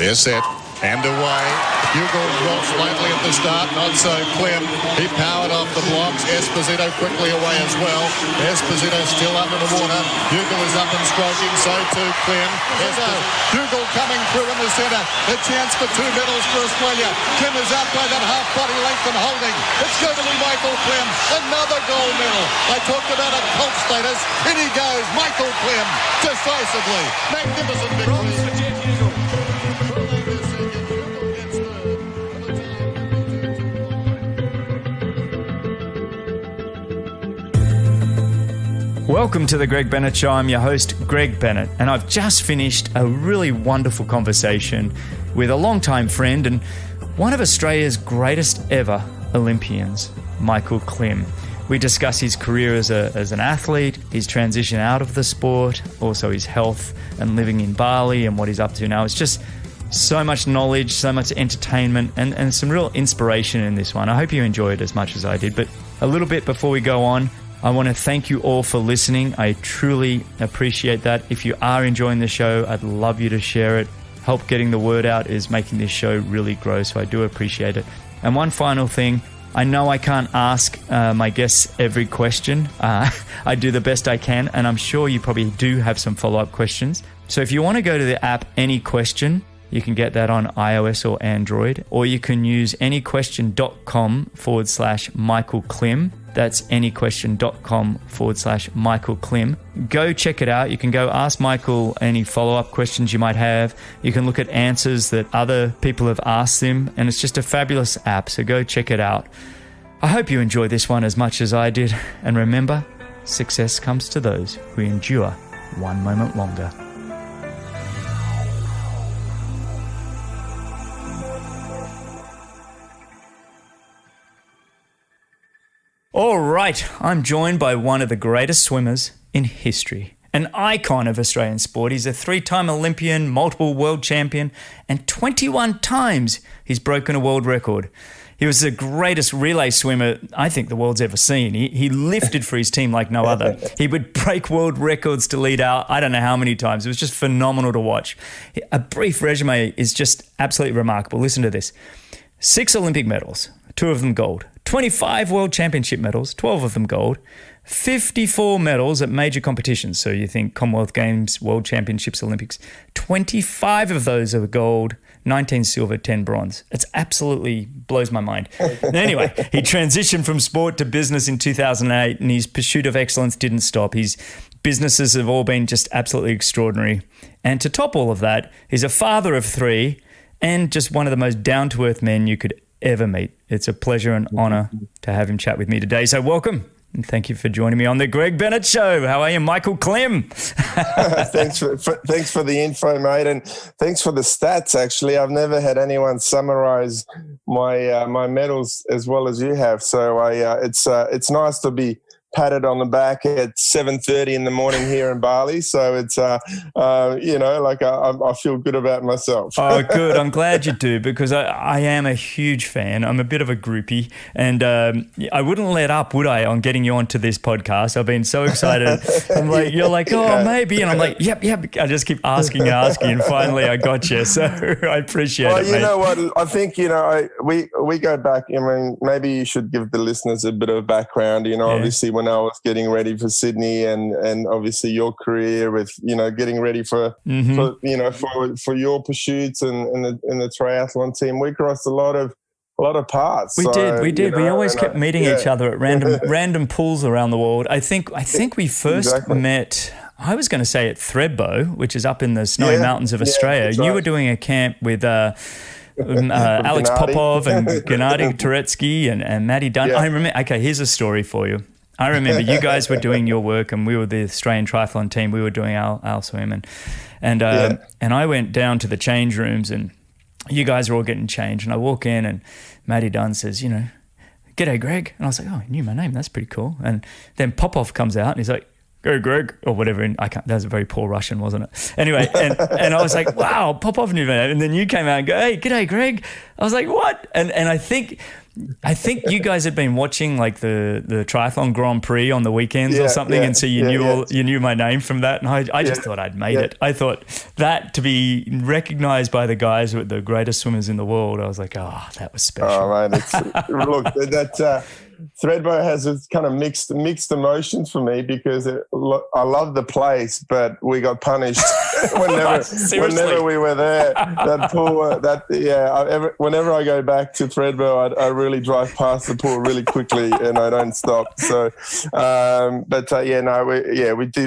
They're set and away. Hugo drops slightly at the start, not so Klim. He powered off the blocks. Esposito quickly away as well. Esposito still under the water. Hugo is up and stroking, so too Klim. Hugo coming through in the centre. A chance for 2 medals for Australia. Klim is out by that half body length and holding. It's going to be Michael Klim. Another gold medal. I talked about a cult status. In he goes, Michael Klim, decisively. Magnificent victory. Welcome to the Greg Bennett Show. I'm your host, Greg Bennett, and I've just finished a really wonderful conversation with a longtime friend and one of Australia's greatest ever Olympians, Michael Klim. We discuss his career as an athlete, his transition out of the sport, also his health and living in Bali and what he's up to now. It's just so much knowledge, so much entertainment, and some real inspiration in this one. I hope you enjoy it as much as I did. But a little bit before we go on, I want to thank you all for listening. I truly appreciate that. If you are enjoying the show, I'd love you to share it. Help getting the word out is making this show really grow, so I do appreciate it. And one final thing, I know I can't ask my guests every question. I do the best I can, and I'm sure you probably do have some follow-up questions. So if you want to go to the app AnyQuestion, you can get that on iOS or Android, or you can use anyquestion.com/Michael Klim. That's anyquestion.com/Michael Klim. Go check it out. You can go ask Michael any follow-up questions you might have. You can look at answers that other people have asked him, and it's just a fabulous app, so go check it out. I hope you enjoy this one as much as I did, and remember, success comes to those who endure one moment longer. All right, I'm joined by one of the greatest swimmers in history, an icon of Australian sport. He's a 3-time Olympian, multiple world champion, and 21 times he's broken a world record. He was the greatest relay swimmer I think the world's ever seen. He lifted for his team like no other. He would break world records to lead out I don't know how many times. It was just phenomenal to watch. A brief resume is just absolutely remarkable. Listen to this. 6 Olympic medals, 2 of them gold. 25 World Championship medals, 12 of them gold, 54 medals at major competitions. So you think Commonwealth Games, World Championships, Olympics. 25 of those are gold, 19 silver, 10 bronze. It's absolutely blows my mind. Anyway, he transitioned from sport to business in 2008, and his pursuit of excellence didn't stop. His businesses have all been just absolutely extraordinary. And to top all of that, he's a father of 3 and just one of the most down-to-earth men you could ever meet. It's a pleasure and honor to have him chat with me today. So welcome, and thank you for joining me on the Greg Bennett Show. How are you, Michael Klim? Thanks for the info, mate, and thanks for the stats. Actually, I've never had anyone summarize my my medals as well as you have. So it's nice to be patted on the back at 7:30 in the morning here in Bali. So it's, I feel good about myself. Oh, good. I'm glad you do, because I am a huge fan. I'm a bit of a groupie, and I wouldn't let up, would I, on getting you onto this podcast? I've been so excited. I'm like, you're like, oh, maybe. And I'm like, yep. I just keep asking, and finally I got you. So I appreciate it, mate. You know what? I think, we go back. I mean, maybe you should give the listeners a bit of background, obviously when I was getting ready for Sydney and obviously your career with, getting ready for your pursuits and the triathlon team, we crossed a lot of paths. We did. We always kept meeting each other at random pools around the world. I think we first met, I was going to say at Thredbo, which is up in the snowy mountains of Australia. Right. You were doing a camp with Alex Popov and Gennady Turetsky and Maddie Dunn. I remember. Okay, here's a story for you. I remember you guys were doing your work, and we were the Australian triathlon team. We were doing our swim, and I went down to the change rooms, and you guys are all getting changed. And I walk in, and Maddie Dunn says, "G'day, Greg." And I was like, "Oh, I knew my name. That's pretty cool." And then Popov comes out, and he's like, "Go, Greg," or whatever. And that was a very poor Russian, wasn't it? Anyway, and I was like, "Wow, Popov knew my name." And then you came out and go, "Hey, g'day, Greg." I was like, "What?" And I think I think you guys had been watching like the triathlon Grand Prix on the weekends or something, and so you knew my name from that, and I just thought I'd made it. I thought that to be recognised by the guys who are the greatest swimmers in the world, I was like, oh, that was special. Oh man, look, that Thredbo has its kind of mixed emotions for me because I love the place, but we got punished whenever we were there. That pool, whenever I go back to Thredbo, I really drive past the pool really quickly and I don't stop. So,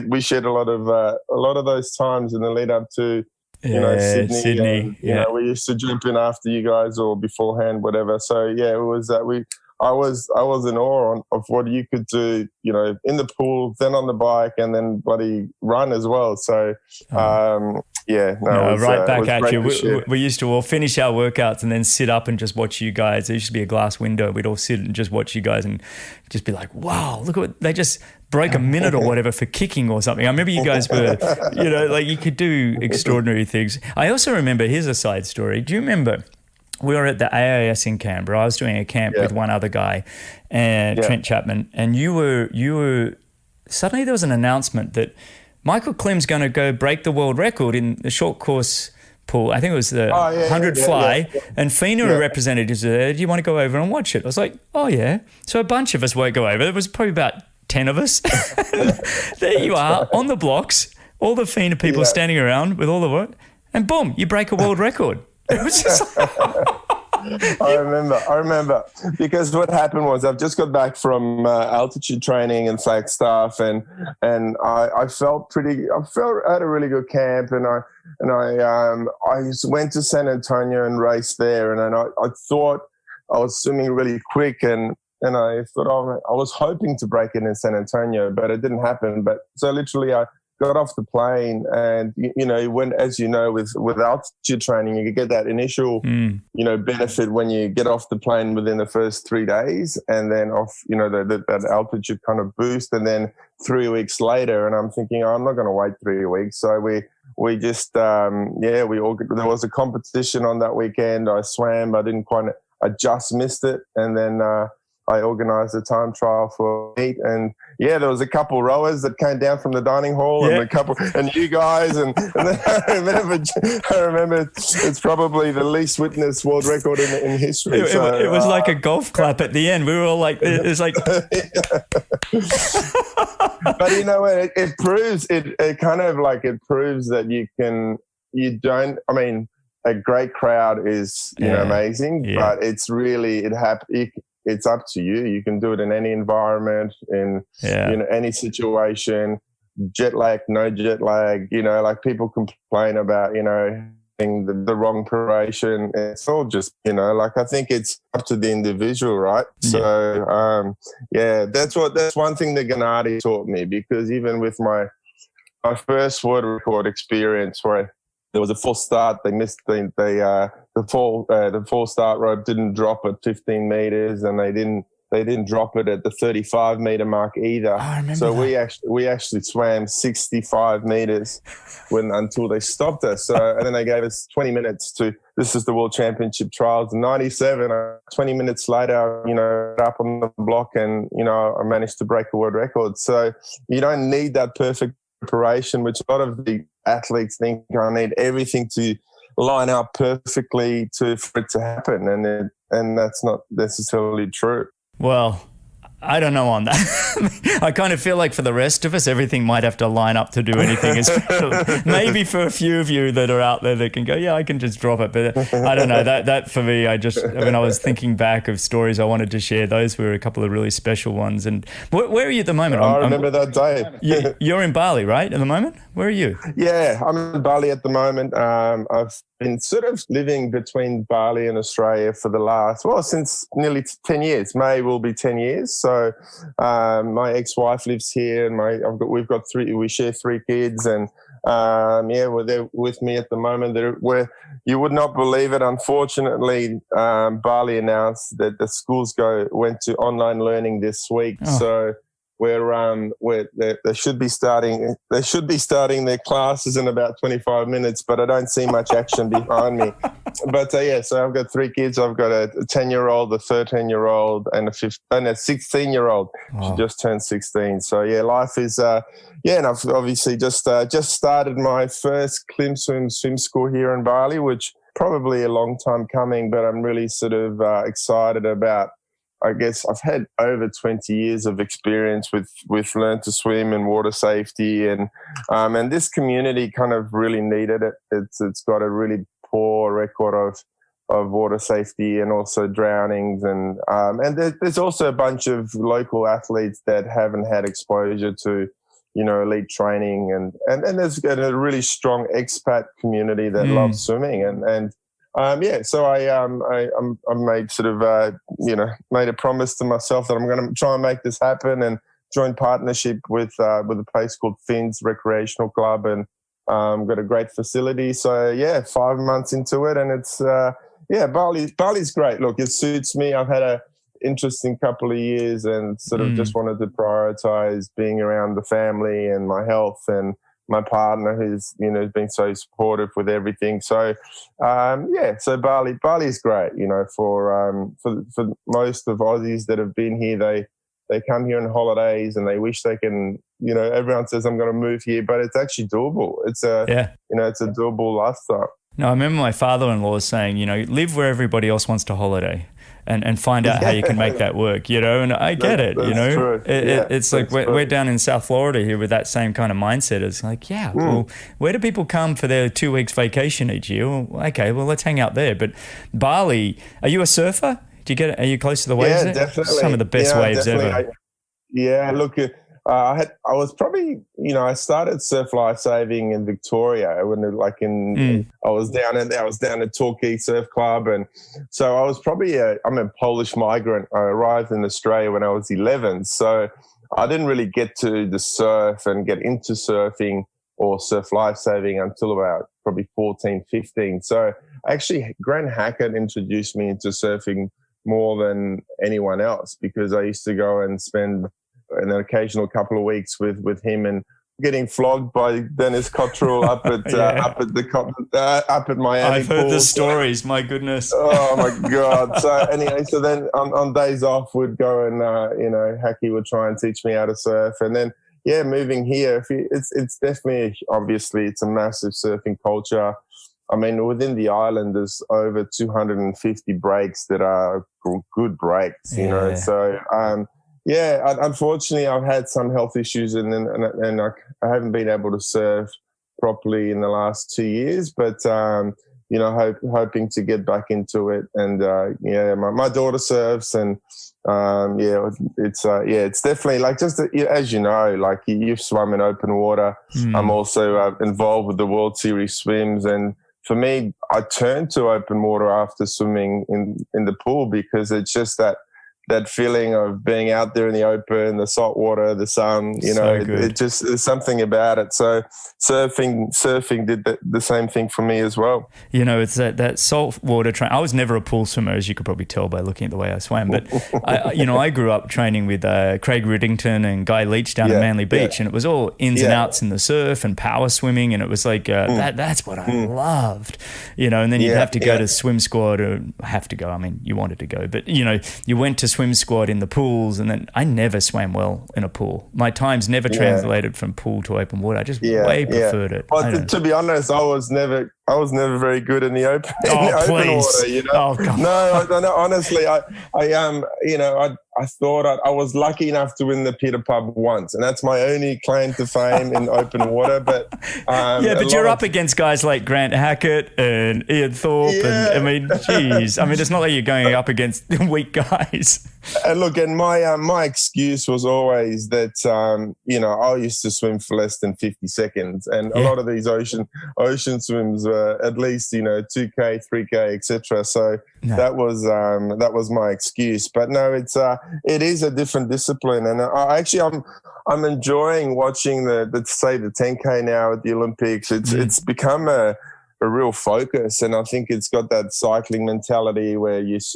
we shared a lot of those times in the lead up to Sydney. And, we used to jump in after you guys or beforehand, whatever. So it was that I was in awe of what you could do, in the pool, then on the bike, and then bloody run as well. So, right back at you. We used to all finish our workouts and then sit up and just watch you guys. There used to be a glass window. We'd all sit and just watch you guys and just be like, wow, look at what they just broke a minute or whatever for kicking or something. I remember you guys were, you could do extraordinary things. I also remember, here's a side story. Do you remember? We were at the AIS in Canberra. I was doing a camp with one other guy, and Trent Chapman, and you were suddenly there was an announcement that Michael Klim's going to go break the world record in the short course pool. I think it was the 100 fly, and FINA representatives were there. Do you want to go over and watch it? I was like, oh yeah. So a bunch of us won't go over. There was probably about 10 of us. There you are on the blocks, all the FINA people standing around with all the work, and boom, you break a world record. It was just I remember because what happened was I've just got back from altitude training in Flagstaff, and I had a really good camp, and I went to San Antonio and raced there, and I thought I was swimming really quick, and I thought I was hoping to break it in San Antonio, but it didn't happen. But so literally I got off the plane, and when, as you know, with altitude training, you get that initial benefit when you get off the plane within the first 3 days, and then off that altitude kind of boost, and then 3 weeks later, and I'm thinking, I'm not going to wait 3 weeks, so we just there was a competition on that weekend. I swam, I just missed it, and then I organised a time trial for meet, and there was a couple rowers that came down from the dining hall, and you guys, and then I remember it's probably the least witnessed world record in history. It was like a golf clap at the end. We were all like, it's like. But you know what? It proves it proves that a great crowd is amazing, but it's really it's up to you. You can do it in any environment, in any situation. Jet lag, no jet lag. Like people complain about having the wrong preparation. It's all just I think it's up to the individual, right? So that's one thing that Gennady taught me, because even with my first world record experience, where there was a false start, they missed the full start rope didn't drop at 15 meters, and they didn't drop it at the 35 meter mark either. I remember so that. we actually swam 65 meters until they stopped us. So and then they gave us 20 minutes this is the World Championship trials in 97. 20 minutes later, up on the block, and I managed to break a world record. So you don't need that perfect preparation, which a lot of the athletes think I need everything to line up perfectly for it to happen, and that's not necessarily true. Well, I don't know on that. I kind of feel like for the rest of us, everything might have to line up to do anything. Maybe for a few of you that are out there that can go, I can just drop it. But I don't know. That for me, when I was thinking back of stories I wanted to share, those were a couple of really special ones. And where are you at the moment? I remember that day. You're in Bali, right, at the moment? Where are you? Yeah, I'm in Bali at the moment. I've been sort of living between Bali and Australia since nearly 10 years. May will be 10 years. So my ex-wife lives here, and we share 3 kids, and they're with me at the moment. You would not believe it. Unfortunately, Bali announced that the schools went to online learning this week. Oh. So they should be starting their classes in about 25 minutes, but I don't see much action behind me. So I've got 3 kids. I've got a 10-year-old, a 13-year-old, and a 16-year-old. Wow. She just turned 16. So yeah, life is and I've obviously just started my first Klim swim school here in Bali, which probably a long time coming, but I'm really sort of excited about. I guess I've had over 20 years of experience with learn to swim and water safety, and this community kind of really needed it. It's got a really poor record of water safety and also drownings, and there's also a bunch of local athletes that haven't had exposure to, elite training, and there's a really strong expat community that loves swimming, and so I made sort of made a promise to myself that I'm going to try and make this happen, and join partnership with a place called Finn's Recreational Club, and got a great facility. So 5 months into it, and it's Bali's great. Look, it suits me. I've had a interesting couple of years, and sort of just wanted to prioritize being around the family and my health, and my partner who's been so supportive with everything. So so Bali's great. For most of Aussies that have been here, they come here on holidays and they wish they can. Everyone says I'm going to move here, but it's actually doable. It's it's a doable lifestyle. No, I remember my father-in-law saying, live where everybody else wants to holiday, and find out how you can make that work, and I get it, True. It's like we're down in South Florida here with that same kind of mindset. It's like, well, where do people come for their 2 weeks vacation each year? Well, okay, well, let's hang out there. But Bali, are you a surfer? Are you close to the waves there? Definitely. Some of the best waves ever. Look, I was probably, I started surf lifesaving in Victoria when I was down at Torquay Surf Club. And so I was probably I'm a Polish migrant. I arrived in Australia when I was 11. So I didn't really get to the surf and get into surfing or surf lifesaving until about probably 14, 15. So actually Grant Hackett introduced me into surfing more than anyone else, because I used to go and spend an occasional couple of weeks with him, and getting flogged by Dennis Cottrell up at Miami. I've heard the stories. My goodness. Oh my God. So anyway, then on days off, we'd go and Hacky would try and teach me how to surf, and then moving here, it's definitely obviously it's a massive surfing culture. I mean, within the island, there's over 250 breaks that are good breaks. So. Unfortunately, I've had some health issues, and I haven't been able to surf properly in the last 2 years. But hoping to get back into it. And my daughter surfs, and it's definitely like just as like you've swum in open water. I'm also involved with the World Series swims, and for me, I turned to open water after swimming in the pool, because it's just that feeling of being out there in the open, the salt water, the sun, it just, there's something about it. So surfing did the same thing for me as well. It's that salt water train. I was never a pool swimmer, as you could probably tell by looking at the way I swam. But I grew up training with Craig Riddington and Guy Leach down at Manly Beach, and it was all ins and outs in the surf and power swimming, and it was like that's what I loved. And then you'd have to go to swim squad, or have to go. I mean, you wanted to go, but you went to swim squad in the pools, and then I never swam well in a pool. My times never translated from pool to open water. I just way preferred it. Well, to be honest, I was never very good in the open. Open water, Oh, God. No, honestly, I thought I was lucky enough to win the Peter Pub once, and that's my only claim to fame in open water. But but you're up against guys like Grant Hackett and Ian Thorpe, and I mean, geez, it's not like you're going up against weak guys. And look, and my excuse was always that I used to swim for less than 50 seconds, and a lot of these ocean swims were at least 2K, 3K, etc. So that was my excuse. But no, it is a different discipline, and I'm enjoying watching the 10K now at the Olympics. It's become a real focus, and I think it's got that cycling mentality where there's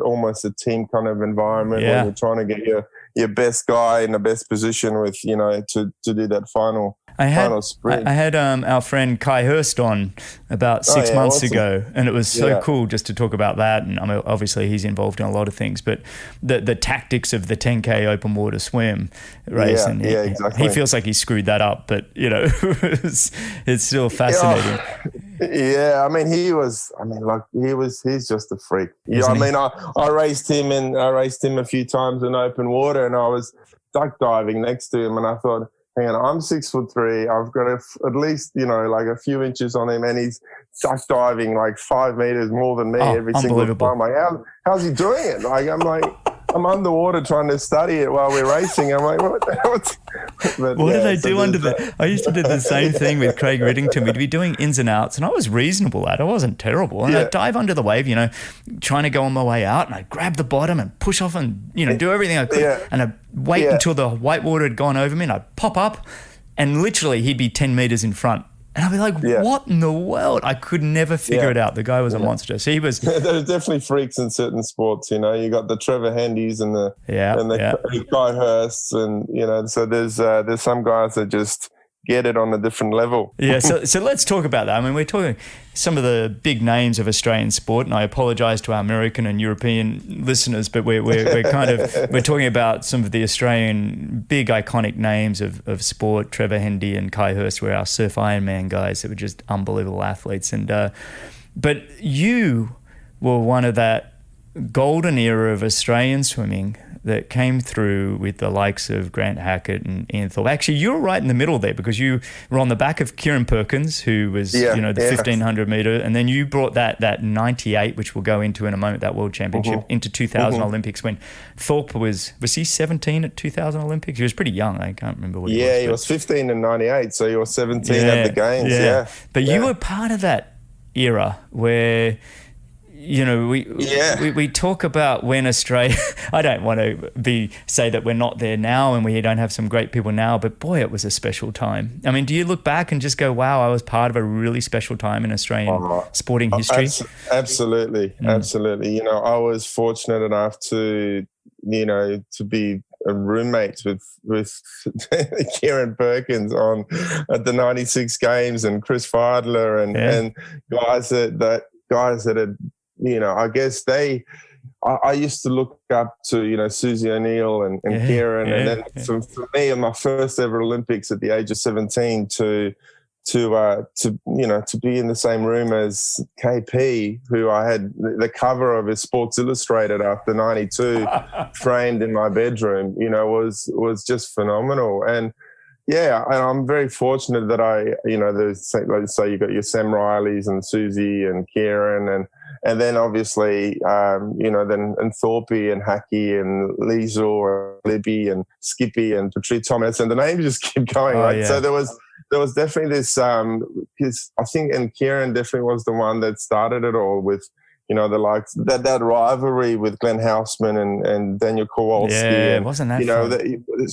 almost a team kind of environment where you're trying to get your best guy in the best position with to do that final. final sprint. I had our friend Kai Hurst on about 6 months ago, and it was so cool just to talk about that. And I mean, obviously he's involved in a lot of things, but the tactics of the 10K open water swim race, and exactly. he feels like he screwed that up, but it's still fascinating. Yeah, I mean, he's just a freak. Yeah, I mean, I raced him a few times in open water, and I was duck diving next to him, and I thought, hang on, I'm 6'3", I've got at least, like a few inches on him, and he's duck diving like 5 meters more than me every single time. Like, how's he doing it? Like, I'm underwater trying to study it while we're racing. I'm like, what the hell? What do they do under the... I used to do the same thing with Craig Riddington. We'd be doing ins and outs, and I was reasonable at it. I wasn't terrible. And I'd dive under the wave, trying to go on my way out, and I'd grab the bottom and push off and, do everything I could. Yeah. And I'd wait until the white water had gone over me, and I'd pop up, and literally he'd be 10 meters in front. And I'd be like, what in the world? I could never figure it out. The guy was a monster. So he was... There's definitely freaks in certain sports, You got the Trevor Hendys and the Guy Hursts, and, so there's some guys that just get it on a different level. Yeah, so let's talk about that. I mean, we're talking some of the big names of Australian sport, and I apologise to our American and European listeners, but we're talking about some of the Australian big iconic names of sport. Trevor Hendy and Kai Hurst were our surf Ironman guys that were just unbelievable athletes. And but you were one of that golden era of Australian swimming that came through with the likes of Grant Hackett and Ian Thorpe. Actually, you were right in the middle there because you were on the back of Kieran Perkins, who was, the 1,500 metre, and then you brought that 98, which we'll go into in a moment, that World Championship, into 2000 Olympics when Thorpe was he 17 at 2000 Olympics? He was pretty young. I can't remember what he was. Yeah, he was 15 in 98, so you were 17 at the Games, But you were part of that era where... we talk about when Australia. I don't want to say that we're not there now and we don't have some great people now, but boy, it was a special time. I mean, do you look back and just go, "Wow, I was part of a really special time in Australian sporting history"? Absolutely. I was fortunate enough to be a roommate with Kieran Perkins at the '96 Games, and Chris Feidler and guys that had. I guess I used to look up to, Susie O'Neill and Kieran. And then for me, in my first ever Olympics at the age of 17 to be in the same room as KP, who I had the cover of his Sports Illustrated after 92 framed in my bedroom, was just phenomenal. And and I'm very fortunate that let's say you got your Sam Rileys and Susie and Kieran and then obviously, then Thorpe and Hackey and Liesel and Libby and Skippy and Patrice Thomas, and the names just keep going, right? Yeah. So there was definitely this, because I think, and Kieran definitely was the one that started it all with, the likes that rivalry with Glenn Houseman and Daniel Kowalski. Yeah, wasn't that fun?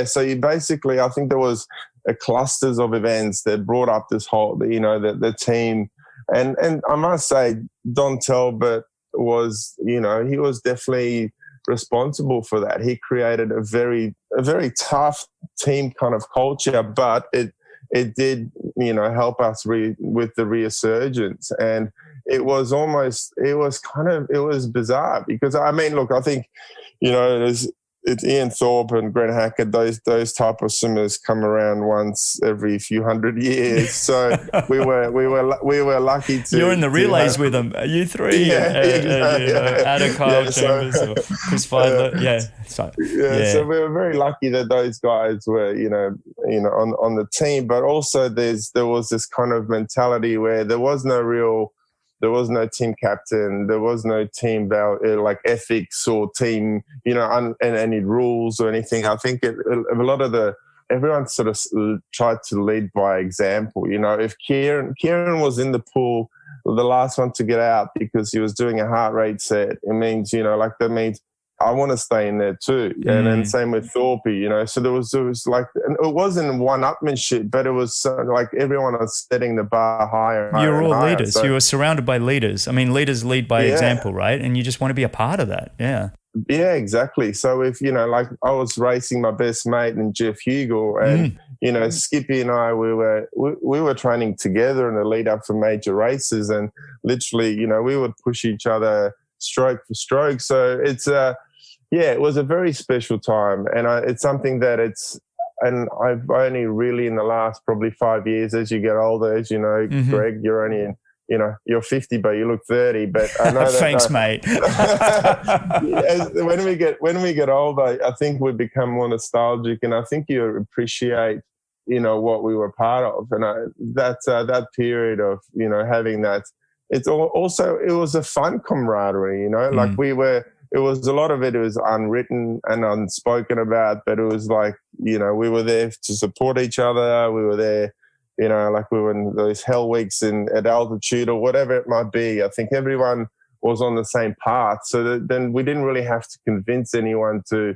So you basically, I think there was a clusters of events that brought up this whole, the team. And I must say, Don Talbot was, he was definitely responsible for that. He created a very tough team kind of culture, but it did, help us with the resurgence. And it was bizarre because, I mean, look, I think, it's Ian Thorpe and Grant Hackett, those type of swimmers come around once every few hundred years. So we were lucky to. You're in the relays with them. You three, Adam, Kyle Chambers, or Chris Feidler. So we were very lucky that those guys were, on the team. But also there was this kind of mentality where there was no team captain. There was no team like ethics or team, and any rules or anything. I think everyone sort of tried to lead by example. If Kieran was in the pool, the last one to get out because he was doing a heart rate set, it means, that means I want to stay in there too. And then same with Thorpe, so there was like, and it wasn't one-upmanship, but it was like everyone was setting the bar higher and higher. You were all leaders. So, you were surrounded by leaders. I mean, leaders lead by example, right? And you just want to be a part of that. Yeah. Yeah, exactly. So if, like I was racing my best mate and Jeff Hugel and, Skippy and I, we were training together in the lead up for major races, and literally, we would push each other stroke for stroke. So it's it was a very special time, and it's something that and I've only really in the last probably 5 years, as you get older, as you know, Greg, you're only in, you're 50, but you look 30. But I know that. Thanks, mate. when we get older, I think we become more nostalgic, and I think you appreciate, what we were part of, and that period of, having that. It's also it was a fun camaraderie, like we were. It was a lot of it was unwritten and unspoken about, but it was like, we were there to support each other. We were there, like we were in those hell weeks at altitude or whatever it might be. I think everyone was on the same path. So then we didn't really have to convince anyone to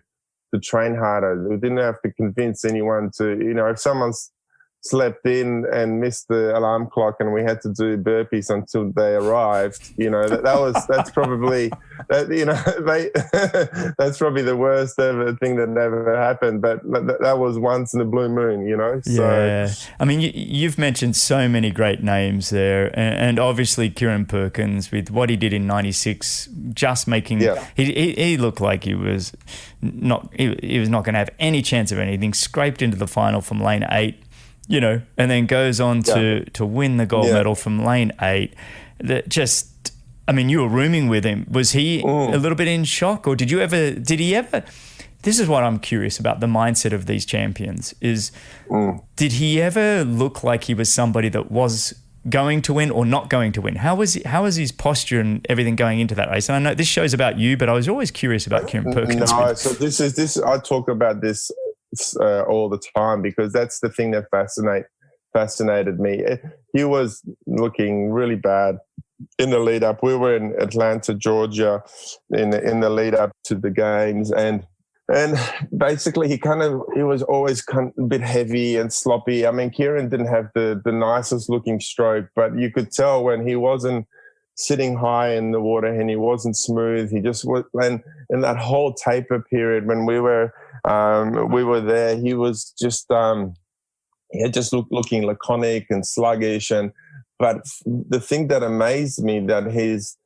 train harder. We didn't have to convince anyone to, if someone's slept in and missed the alarm clock and we had to do burpees until they arrived, that's probably that's probably the worst ever thing that never happened, but that was once in a blue moon, So I mean, you've mentioned so many great names there, and obviously Kieran Perkins with what he did in 96, just making he looked like he was not going to have any chance of anything, scraped into the final from lane 8, and then goes on to win the gold medal from lane 8. You were rooming with him. Was he a little bit in shock, or did he ever, this is what I'm curious about, the mindset of these champions is, did he ever look like he was somebody that was going to win or not going to win? How was his posture and everything going into that race? And I know this show's about you, but I was always curious about Kieran Perkins. No, so this I talk about this all the time, because that's the thing that fascinated me. He was looking really bad in the lead up. We were in Atlanta, Georgia, in the lead up to the games, and basically he was always a bit heavy and sloppy. I mean, Kieran didn't have the nicest looking stroke, but you could tell when he wasn't sitting high in the water and he wasn't smooth. He just was, and in that whole taper period when we were there, he was just looking laconic and sluggish. But the thing that amazed me, that his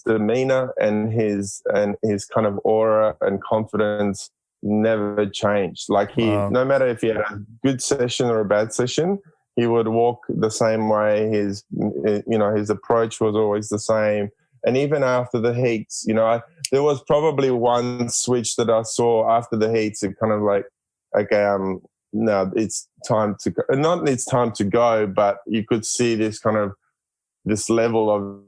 demeanor and his kind of aura and confidence never changed. Like no matter if he had a good session or a bad session, he would walk the same way. His approach was always the same. And even after the heats, there was probably one switch that I saw after the heats. It kind of like, okay, no, it's time to go. Not it's time to go, but you could see this level of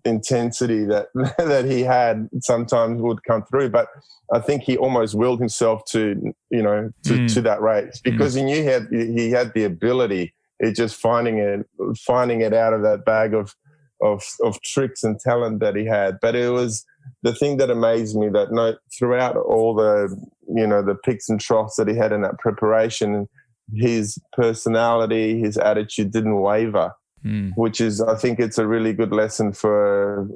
intensity that he had sometimes would come through. But I think he almost willed himself to that race, because he knew he had the ability. It's just finding it out of that bag of tricks and talent that he had. But it was the thing that amazed me, that throughout all the peaks and troughs that he had in that preparation, his personality, his attitude didn't waver, which is, I think it's a really good lesson for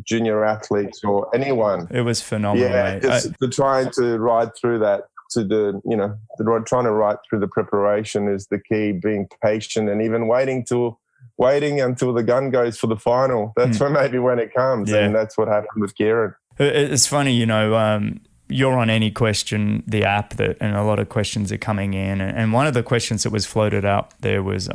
junior athletes or anyone. It was phenomenal. Yeah, just trying to ride through that. Trying to ride through the preparation is the key. Being patient and even waiting until the gun goes for the final. That's when it comes, and that's what happened with Kieran. It's funny, you're on AnyQuestion, the app, and a lot of questions are coming in. And one of the questions that was floated out there was,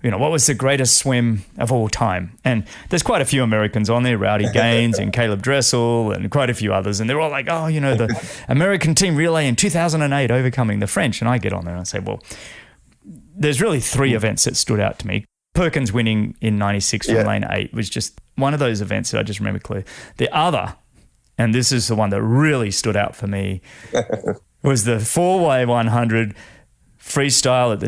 what was the greatest swim of all time? And there's quite a few Americans on there, Rowdy Gaines and Caleb Dressel and quite a few others. And they're all like, the American team relay in 2008 overcoming the French. And I get on there and I say, well, there's really 3 events that stood out to me. Perkins winning in 96 from lane 8 was just one of those events that I just remember clearly. The other, and this is the one that really stood out for me, was the 4-way 100 freestyle at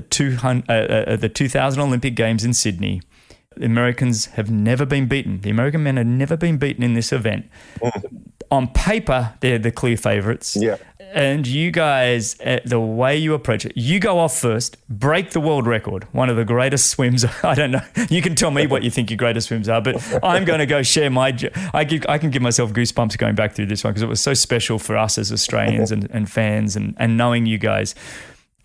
the 2000 Olympic Games in Sydney. The Americans have never been beaten. The American men have never been beaten in this event. On paper, they're the clear favourites. Yeah. And you guys, the way you approach it, you go off first, break the world record, one of the greatest swims. I don't know. You can tell me what you think your greatest swims are, but I'm going to go share my. I can give myself goosebumps going back through this one because it was so special for us as Australians and fans and knowing you guys.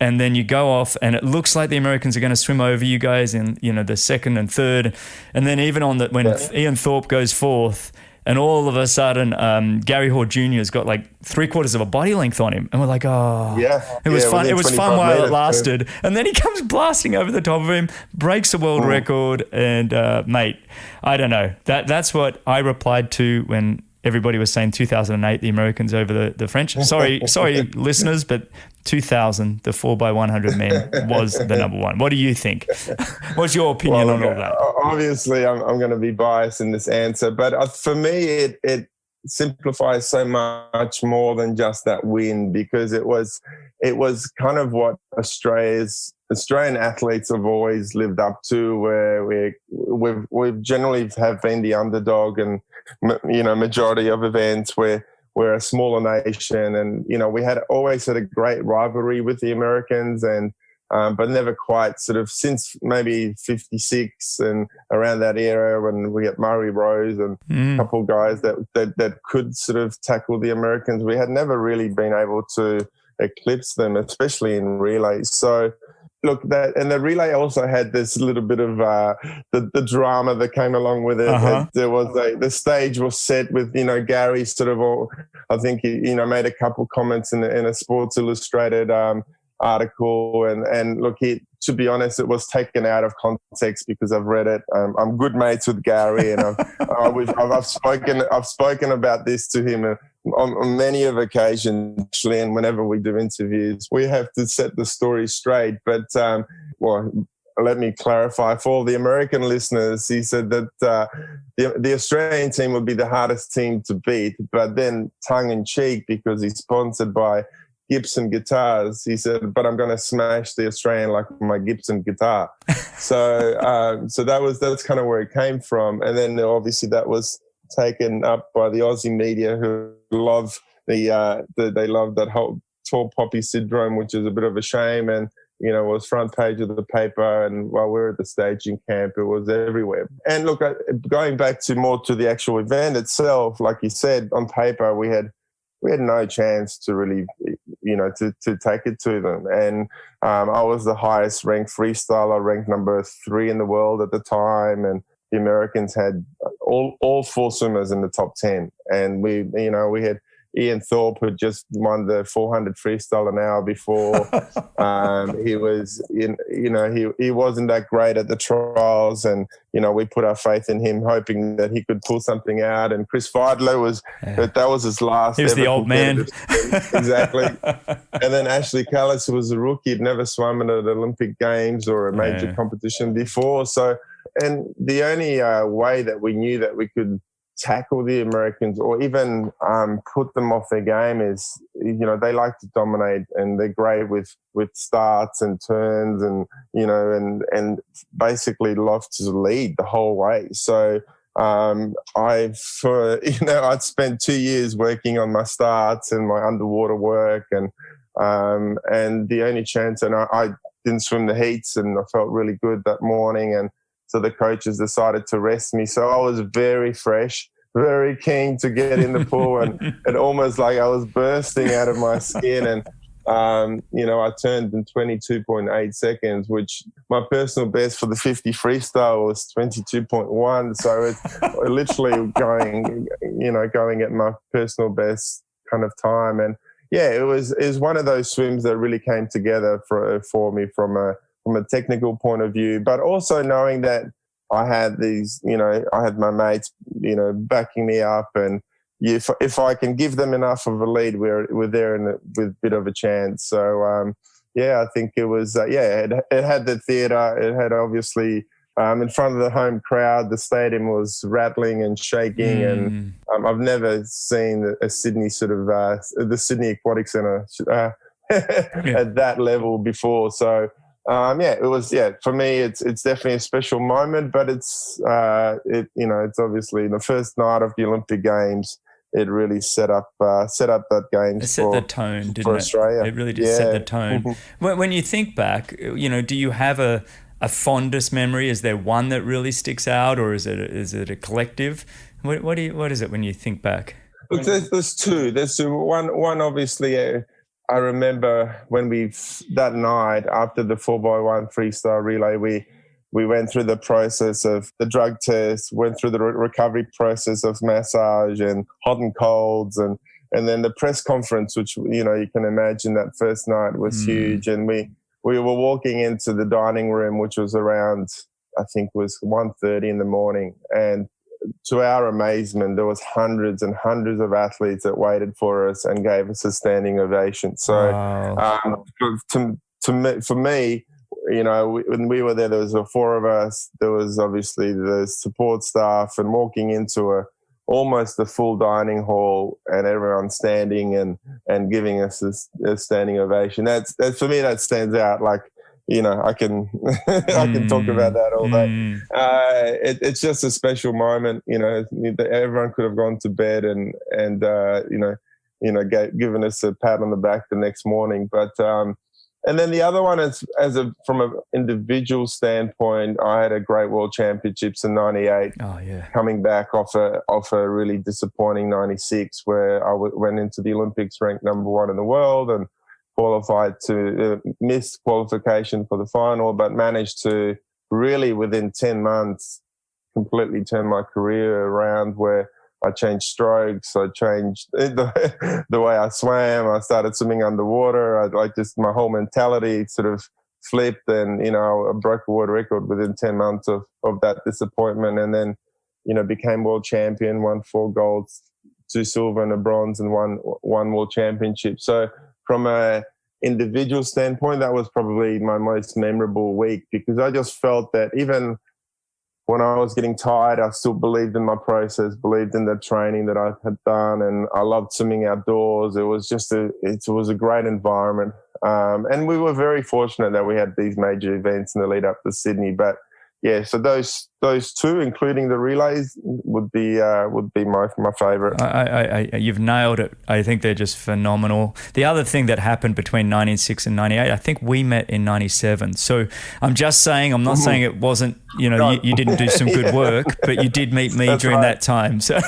And then you go off, and it looks like the Americans are going to swim over you guys in the second and third, and then even on when Ian Thorpe goes fourth. And all of a sudden, Gary Hoare Jr. has got like 3/4 of a body length on him. And we're like, oh, it was fun. It was fun while it lasted. And then he comes blasting over the top of him, breaks the world record. And mate, I don't know. That's what I replied to when everybody was saying 2008, the Americans over the French. Sorry, listeners, but 2000, the 4x100 men was the number one. What do you think? What's your opinion on all that? Obviously, I'm going to be biased in this answer, but for me, it simplifies so much more than just that win, because it was kind of what Australian athletes have always lived up to, where we've generally have been the underdog, and majority of events where we're a smaller nation, and we always had a great rivalry with the Americans, and but never quite sort of since maybe 56 and around that era when we had Murray Rose and a couple of guys that could sort of tackle the Americans. We had never really been able to eclipse them, especially in relays. So look, and the relay also had this little bit of the drama that came along with it. There was the stage was set with Gary sort of, I think he made a couple comments in a Sports Illustrated article, and look, to be honest, it was taken out of context because I've read it. I'm good mates with Gary, and I've spoken about this to him on many of occasions, actually, and whenever we do interviews, we have to set the story straight. But let me clarify for all the American listeners. He said that the Australian team would be the hardest team to beat, but then tongue in cheek, because he's sponsored by Gibson guitars, he said, but I'm going to smash the Australian like my Gibson guitar. So that's kind of where it came from. And then obviously that was taken up by the Aussie media, who love they love that whole tall poppy syndrome, which is a bit of a shame. And it was front page of the paper, and while we were at the staging camp, it was everywhere. And look, going back to the actual event itself, like you said, on paper we had no chance to really, to take it to them. And I was the highest ranked freestyler, ranked number 3 in the world at the time. And the Americans had all 4 swimmers in the top 10. And we had Ian Thorpe, who just won the 400 freestyle an hour before. He was, he wasn't that great at the trials, and we put our faith in him, hoping that he could pull something out. And Chris Feidler that was his last. He was the old man, exactly. And then Ashley Callis, who was a rookie, had never swum at an Olympic Games or a major competition before. So, and the only way that we knew that we could tackle the Americans or even put them off their game is, they like to dominate, and they're great with starts and turns, and and basically love to lead the whole way. So I'd spent 2 years working on my starts and my underwater work, and the only chance, and I didn't swim the heats, and I felt really good that morning, and so the coaches decided to rest me. So I was very fresh, very keen to get in the pool, and it almost like I was bursting out of my skin. And, I turned in 22.8 seconds, which my personal best for the 50 freestyle was 22.1. So it's literally going at my personal best kind of time. And yeah, it was one of those swims that really came together for me from a technical point of view, but also knowing that I had these, I had my mates, backing me up, and if I can give them enough of a lead, we're there with a bit of a chance. So I think it was it had the theatre. It had obviously in front of the home crowd, the stadium was rattling and shaking, and I've never seen a Sydney sort of the Sydney Aquatic Centre at that level before. So. It was, for me, it's definitely a special moment, but it's obviously the first night of the Olympic Games. it really set up that game. It set the tone, didn't for it? Australia. It really did set the tone. When you think back, do you have a fondest memory? Is there one that really sticks out, or is it a collective? What is it when you think back? Look, there's two. There's two. One obviously. I remember when that night after the 4x1 freestyle relay, we went through the process of the drug test, went through the recovery process of massage and hot and colds, and then the press conference, which you can imagine that first night was huge. And we were walking into the dining room, which was around, I think, was 1:30 in the morning, and to our amazement, there was hundreds and hundreds of athletes that waited for us and gave us a standing ovation. So, wow. for me, when we were there was 4 of us. There was obviously the support staff, and walking into almost a full dining hall, and everyone standing and giving us a standing ovation. That's for me, that stands out. Like, I can I can talk about that all day. It's just a special moment. Everyone could have gone to bed and given us a pat on the back the next morning. But and then the other one is from an individual standpoint, I had a great World Championships in '98. Oh yeah, coming back off a really disappointing '96, where I went into the Olympics ranked number 1 in the world and qualified to miss qualification for the final, but managed to really within 10 months completely turn my career around, where I changed strokes, I changed the way I swam, I started swimming underwater, my whole mentality sort of flipped, and I broke a world record within 10 months of that disappointment, and then became world champion, won 4 golds, 2 silver and a bronze, and one world championship. So from a individual standpoint, that was probably my most memorable week, because I just felt that even when I was getting tired, I still believed in my process, believed in the training that I had done, and I loved swimming outdoors. It was just it was a great environment, and we were very fortunate that we had these major events in the lead up to Sydney. But yeah, so those 2, including the relays, would be my favourite. You've nailed it. I think they're just phenomenal. The other thing that happened between '96 and '98, I think we met in '97. So I'm just saying, I'm not saying it wasn't. You didn't do some good work, but you did meet me during that time. So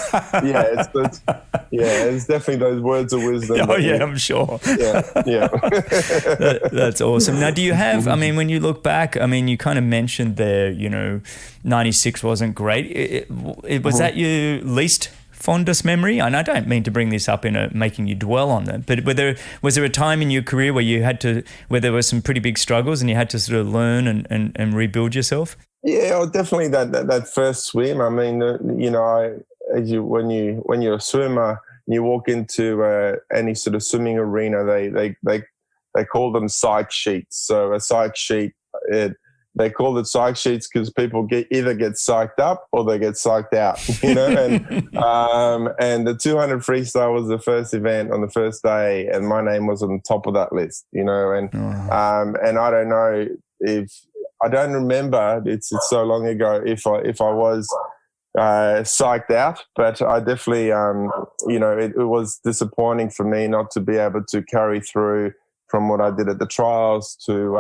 it's definitely those words of wisdom. Oh yeah, I'm sure. Yeah. That's awesome. Now, do you have? I mean, when you look back, I mean, you kind of mentioned there, '96 wasn't great. Was that your least fondest memory? And I don't mean to bring this up in making you dwell on that, but was there a time in your career where there were some pretty big struggles and you had to sort of learn and rebuild yourself? Yeah, definitely that first swim. I mean, when you're a swimmer, you walk into any sort of swimming arena, they call them psych sheets. So a psych sheet, they call it psych sheets because people either get psyched up or they get psyched out, and the 200 freestyle was the first event on the first day, and my name was on the top of that list, and I don't know I don't remember, it's so long ago, if I was psyched out, but I definitely, it was disappointing for me not to be able to carry through from what I did at the trials to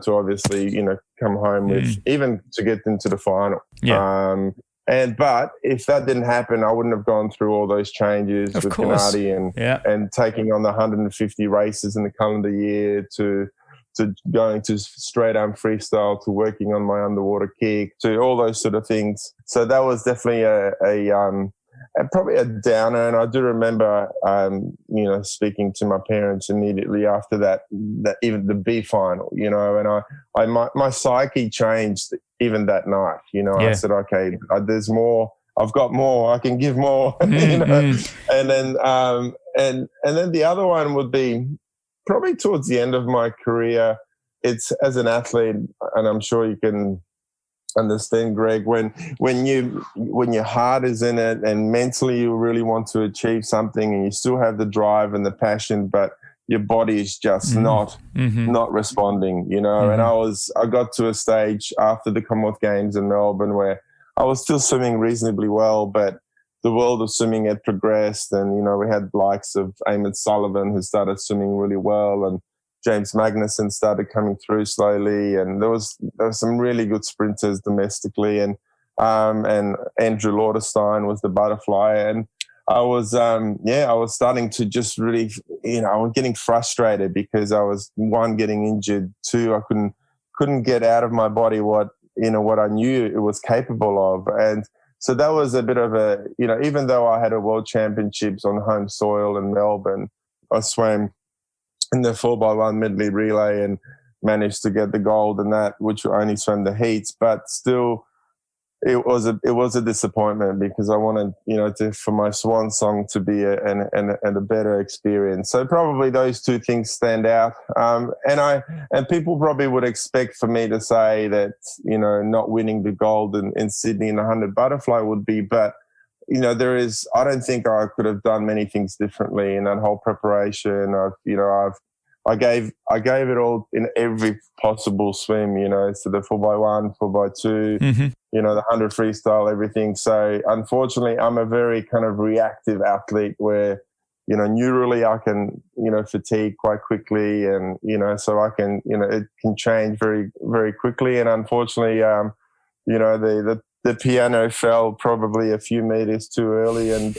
obviously, come home with, even to get into the final. Yeah. But if that didn't happen, I wouldn't have gone through all those changes with Gennady and taking on the 150 races in the calendar year to going to straight arm freestyle, to working on my underwater kick, to all those sort of things. So that was definitely probably a downer. And I do remember, speaking to my parents immediately after that even the B final, and my psyche changed even that night. I said, okay, there's more. I've got more. I can give more. And then the other one would be probably towards the end of my career. It's as an athlete, and I'm sure you can understand, Greg, when your heart is in it and mentally you really want to achieve something and you still have the drive and the passion, but your body is just not responding, and I got to a stage after the Commonwealth Games in Melbourne where I was still swimming reasonably well, but the world of swimming had progressed, and we had likes of Eamon Sullivan, who started swimming really well, and James Magnussen started coming through slowly, and there was some really good sprinters domestically, and Andrew Lauderstein was the butterfly, and I was starting to just really, I was getting frustrated because I was, one, getting injured, two, I couldn't get out of my body what I knew it was capable of. And so that was a bit of a, even though I had a world championships on home soil in Melbourne, I swam in the 4x1 medley relay and managed to get the gold in that, which I only swam the heats, but still it was a disappointment because I wanted, for my swan song to be a better experience. So probably those two things stand out. And people probably would expect for me to say that, not winning the gold in Sydney in the 100 butterfly would be, but I don't think I could have done many things differently in that whole preparation. I gave it all in every possible swim, so the 4x1, 4x2, the 100 freestyle, everything. So unfortunately, I'm a very kind of reactive athlete where, neurally I can, fatigue quite quickly, and, so I can, it can change very, very quickly. And unfortunately, the piano fell probably a few meters too early, and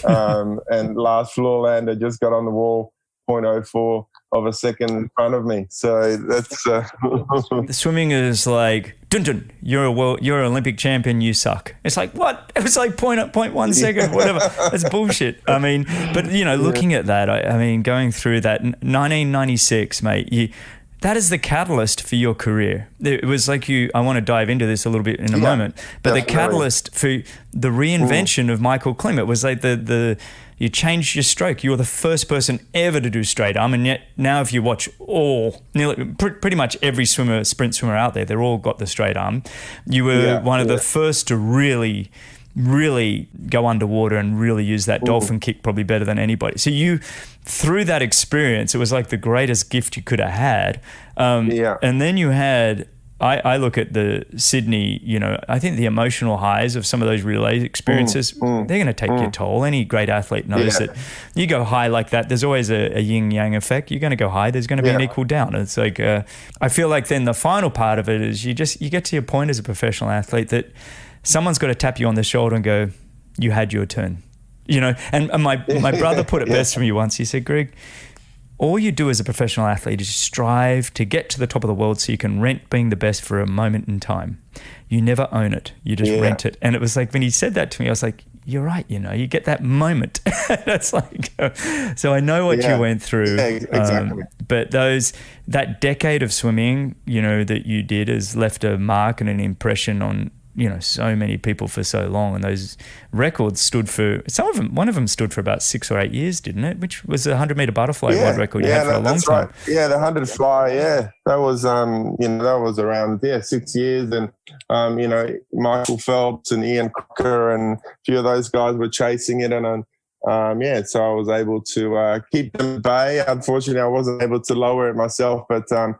last floor lander just got on the wall 0.04 of a second in front of me. So that's the swimming is like, dun dun, you're an Olympic champion, you suck. It's like, what? It was like 0.1 second, whatever. That's bullshit. I mean, but looking at that, I mean, going through that 1996, mate, that is the catalyst for your career. It was like I want to dive into this a little bit in a moment, but definitely. The catalyst for the reinvention of Michael Klim, it was like you changed your stroke. You were the first person ever to do straight arm, and yet now if you watch pretty much every sprint swimmer out there, they're all got the straight arm. You were one of the first to really go underwater and really use that dolphin kick probably better than anybody. So you, through that experience, it was like the greatest gift you could have had. And then you had, I look at the Sydney, I think the emotional highs of some of those relay experiences, they're going to take your toll. Any great athlete knows that you go high like that, there's always a yin-yang effect. You're going to go high, there's going to be an equal down. It's like, I feel like then the final part of it is you get to your point as a professional athlete that someone's got to tap you on the shoulder and go, you had your turn. And my brother put it best for me once. He said, Greg, all you do as a professional athlete is strive to get to the top of the world so you can rent being the best for a moment in time. You never own it. You just rent it. And it was like, when he said that to me, I was like, you're right, you get that moment. That's like, so I know what you went through. Yeah, exactly. But that decade of swimming, that you did has left a mark and an impression on, so many people for so long, and those records stood for one of them stood for about 6 or 8 years, didn't it? Which was a 100-meter butterfly world record you had for a long time. Right. Yeah, the 100 fly. Yeah, that was that was around 6 years, and Michael Phelps and Ian Crocker and a few of those guys were chasing it, and so I was able to keep them at bay. Unfortunately, I wasn't able to lower it myself, but so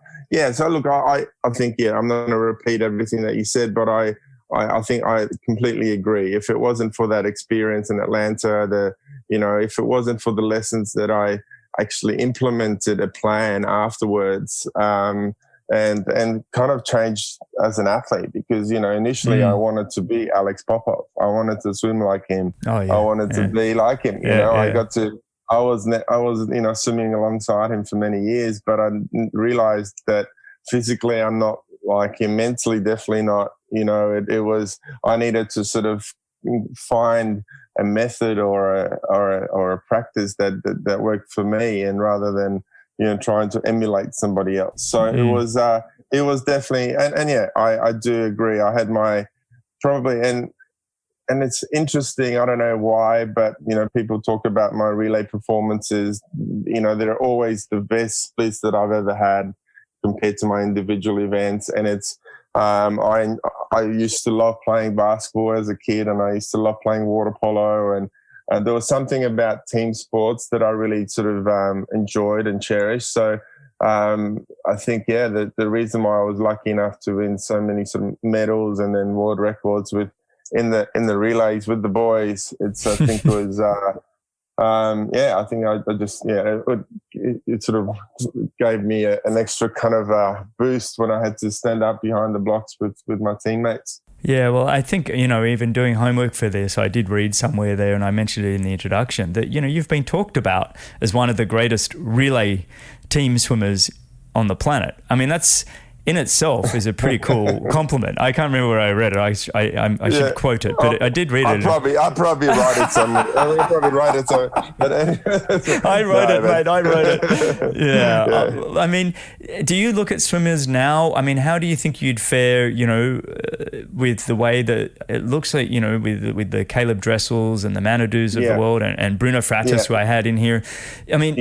look, I think I'm not going to repeat everything that you said, but I think I completely agree. If it wasn't for that experience in Atlanta, if it wasn't for the lessons that I actually implemented a plan afterwards, and kind of changed as an athlete, because initially I wanted to be Alex Popov. I wanted to swim like him. I wanted to be like him. I was swimming alongside him for many years, but I realized that physically I'm not like him, mentally definitely not. I needed to sort of find a method or a practice that worked for me, and rather than trying to emulate somebody else. So it was definitely, and I do agree. I had my probably, and it's interesting. I don't know why, but people talk about my relay performances. They're always the best splits that I've ever had compared to my individual events, and it's. I used to love playing basketball as a kid, and I used to love playing water polo, and there was something about team sports that I really sort of enjoyed and cherished. So I think, the reason why I was lucky enough to win so many sort of medals and then world records with in the relays with the boys. I think it was I think I just it sort of gave me an extra kind of boost when I had to stand up behind the blocks with my teammates. Yeah, well, I think, even doing homework for this, I did read somewhere there, and I mentioned it in the introduction, that, you've been talked about as one of the greatest relay team swimmers on the planet. I mean, that's in itself is a pretty cool compliment. I can't remember where I read it. I should quote it, but I did read it. I'll probably write it somewhere. I'll probably write it somewhere. But anyway, I wrote it, mate. I wrote it. Yeah. I mean, do you look at swimmers now? I mean, how do you think you'd fare, with the way that it looks like, with the Caleb Dressels and the Manadous of the world and Bruno Fratis, who I had in here. I mean,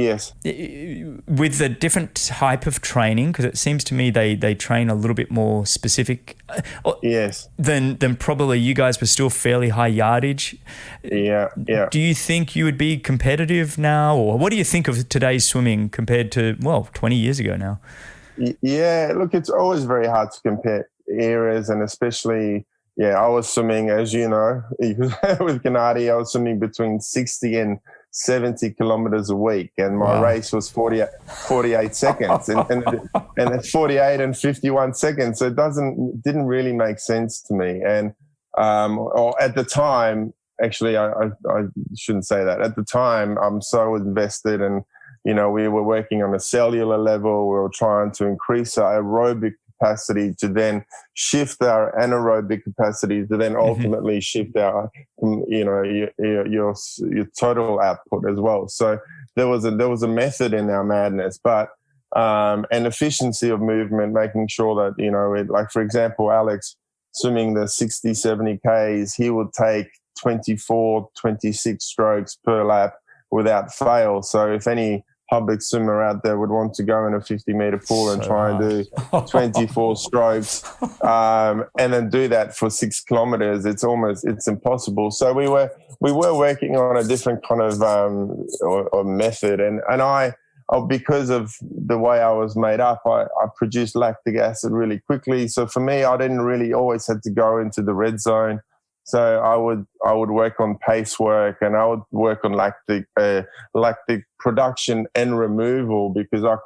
with the different type of training, because it seems to me they train a little bit more specific than probably you guys were still fairly high yardage. Do you think you would be competitive now, or what do you think of today's swimming compared to 20 years ago now? Look, it's always very hard to compare eras, and especially I was swimming, as you know, with Gennady, I was swimming between 60 and 70 kilometers a week, and my race was 48 seconds and 48 and 51 seconds. So it didn't really make sense to me. And or at the time, actually, I shouldn't say that. At the time, I'm so invested, and we were working on a cellular level. We were trying to increase our aerobic capacity to then shift our anaerobic capacity to then ultimately shift our, your total output as well. So there was a method in our madness, but an efficiency of movement, making sure that, like, for example, Alex swimming the 60, 70 Ks, he would take 24, 26 strokes per lap without fail. So if any public swimmer out there would want to go in a 50-meter pool and try and do 24 strokes and then do that for 6 kilometers, it's impossible. So we were working on a different kind of or method, and I because of the way I was made up, I produced lactic acid really quickly. So for me, I didn't really always have to go into the red zone. So I would work on pace work, and I would work on lactic production and removal, because I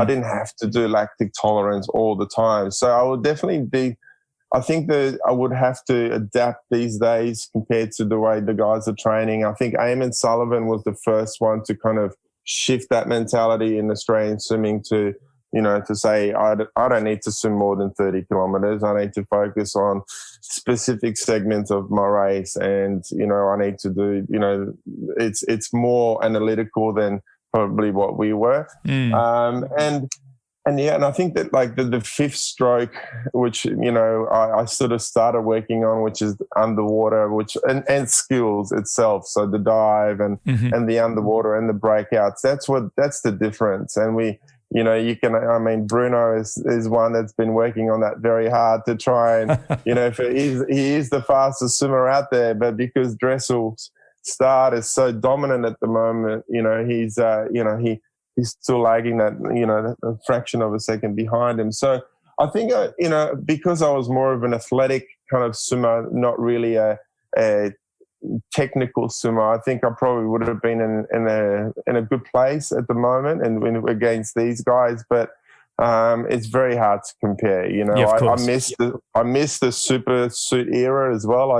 didn't have to do lactic tolerance all the time. So I would definitely I think that I would have to adapt these days compared to the way the guys are training. I think Eamon Sullivan was the first one to kind of shift that mentality in Australian swimming to say, I don't need to swim more than 30 kilometers. I need to focus on specific segments of my race. And, I need to do, it's more analytical than probably what we were. And I think that, like, the fifth stroke, which, I sort of started working on, which is underwater, and skills itself. So the dive and the underwater and the breakouts, that's the difference. And Bruno is one that's been working on that very hard to try and, he is the fastest swimmer out there, but because Dressel's start is so dominant at the moment, he's still lagging that, a fraction of a second behind him. So I think, because I was more of an athletic kind of swimmer, not really a technical swimmer, I think I probably would have been in a good place at the moment and against these guys. But it's very hard to compare. I missed the super suit era as well.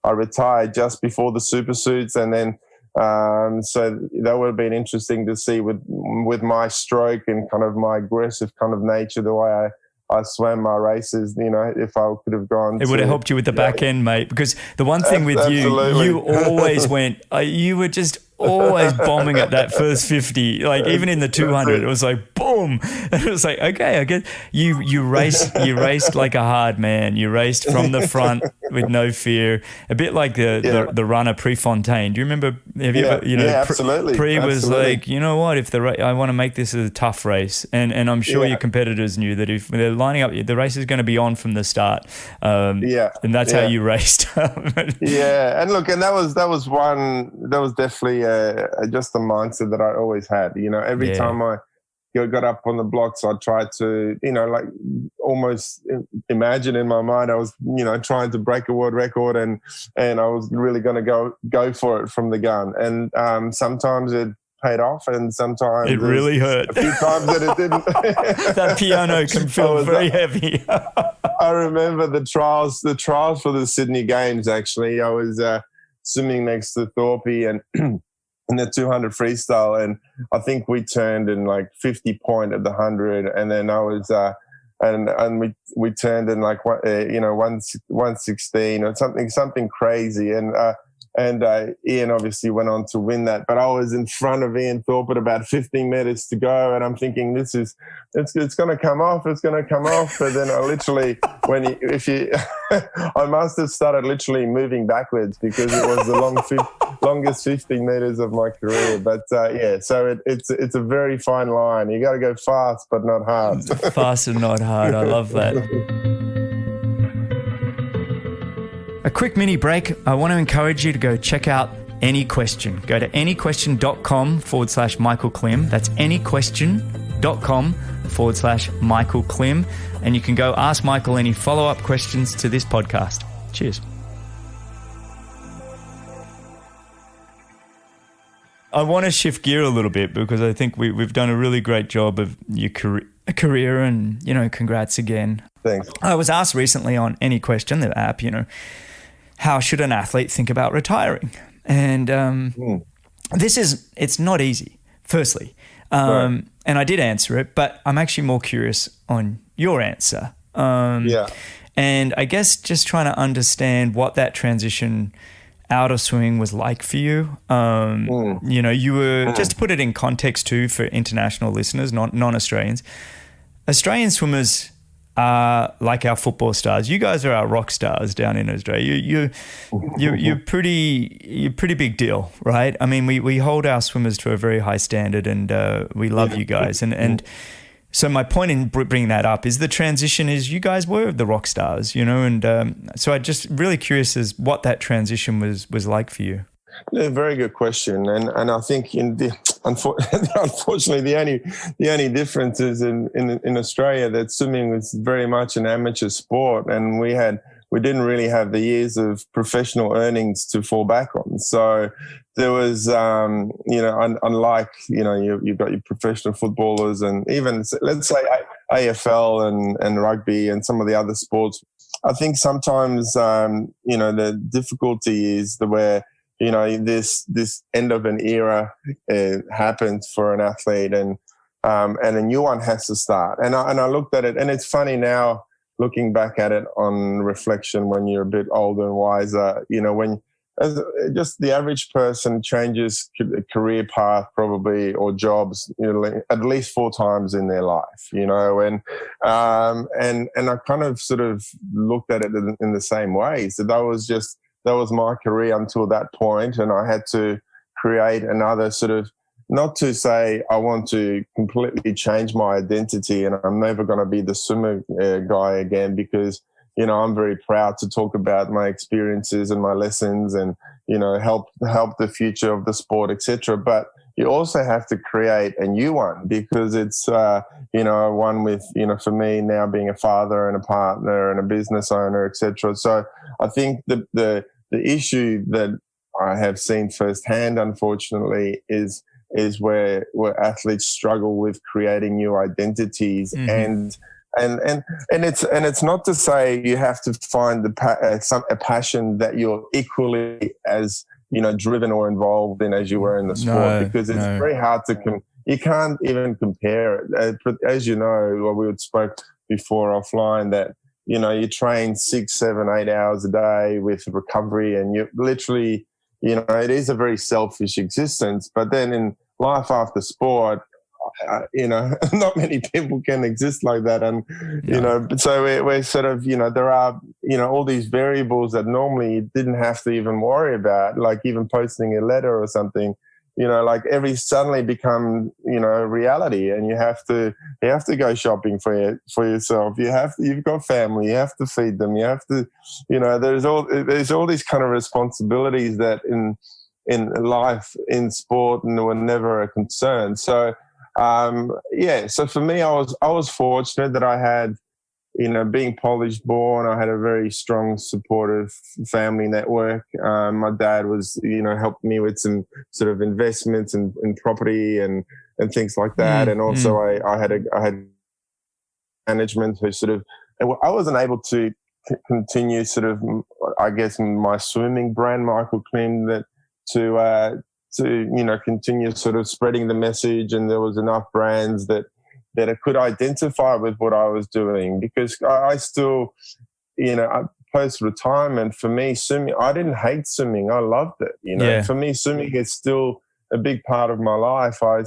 I retired just before the super suits, and then so that would have been interesting to see with my stroke and kind of my aggressive kind of nature, the way I swam my races, if I could have gone. It would have helped you with the back end, mate, because the one thing with you always you were just always bombing at that first 50, like even in the 200, it was like boom, and it was like, okay, I guess you raced like a hard man. You raced from the front with no fear, a bit like the runner Prefontaine. Do you remember? Have you ever, absolutely. Pre was like, what, I want to make this a tough race, and I'm sure your competitors knew that if they're lining up, the race is going to be on from the start. And that's how you raced. And look, and that was definitely just the mindset that I always had. Every time got up on the blocks, I tried to, like almost imagine in my mind I was, trying to break a world record, and I was really going to go for it from the gun. And sometimes it paid off, and sometimes it really hurt. A few times that it didn't. That piano can feel very heavy. I remember the trials for the Sydney Games. Actually, I was swimming next to Thorpe and in the 200 freestyle, and I think we turned in like 50 point at the 100, and then I was and we turned in like 116 or something crazy, and Ian obviously went on to win that, but I was in front of Ian Thorpe at about 15 meters to go, and I'm thinking it's going to come off, but then I literally I must have started literally moving backwards because it was the longest 15 meters of my career. But so it's a very fine line. You got to go fast, but not hard. Fast and not hard. I love that. A quick mini break. I want to encourage you to go check out AnyQuestion. Go to anyquestion.com/Michael Klim. That's anyquestion.com/Michael Klim. And you can go ask Michael any follow-up questions to this podcast. Cheers. I want to shift gear a little bit because I think we've done a really great job of your career and, congrats again. Thanks. I was asked recently on AnyQuestion, the app, how should an athlete think about retiring? And it's not easy, firstly. Right. And I did answer it, but I'm actually more curious on your answer. And I guess just trying to understand what that transition out of swimming was like for you. You were, just to put it in context too for international listeners, non-Australians, Australian swimmers are like our football stars. You guys are our rock stars down in Australia. You're pretty big deal, right? I mean, we hold our swimmers to a very high standard, and we love you guys. And so my point in bringing that up is the transition is you guys were the rock stars, and so I'm just really curious as what that transition was like for you. Yeah, very good question, and I think unfortunately the only difference is in Australia that swimming was very much an amateur sport, and we didn't really have the years of professional earnings to fall back on. So there was, unlike you've got your professional footballers and even let's say AFL and rugby and some of the other sports. I think sometimes the difficulty is where this end of an era happens for an athlete, and a new one has to start. And I looked at it, and it's funny now looking back at it on reflection when you're a bit older and wiser. When just the average person changes career path probably or jobs at least 4 times in their life. And I kind of sort of looked at it in the same way. So that was my career until that point, and I had to create another sort of, not to say I want to completely change my identity and I'm never going to be the swimmer guy again, because, I'm very proud to talk about my experiences and my lessons and, help the future of the sport, etc. But you also have to create a new one, because it's, one with, for me now being a father and a partner and a business owner, etc. So I think the issue that I have seen firsthand, unfortunately, is where athletes struggle with creating new identities, and it's not to say you have to find a passion that you're equally as driven or involved in as you were in the sport, because it's very hard to you can't even compare it. As you know, we spoke before offline that you train 6, 7, 8 hours a day with recovery, and you literally, it is a very selfish existence. But then in life after sport, not many people can exist like that. And, so we're sort of, there are, all these variables that normally you didn't have to even worry about, like even posting a letter or something. Suddenly become, reality, and you have to go shopping for yourself. You've got family, you have to feed them. You have to, there's all these kind of responsibilities that in life, in sport, and were never a concern. So So for me, I was fortunate that I had, being Polish born, I had a very strong, supportive family network. My dad was, helped me with some sort of investments in property and things like that. And also I had management who sort of, I wasn't able to continue sort of, I guess, my swimming brand, Michael Klim, to continue sort of spreading the message. And there was enough brands that I could identify with what I was doing, because I still, post-retirement, for me, swimming, I didn't hate swimming. I loved it, For me, swimming is still a big part of my life. I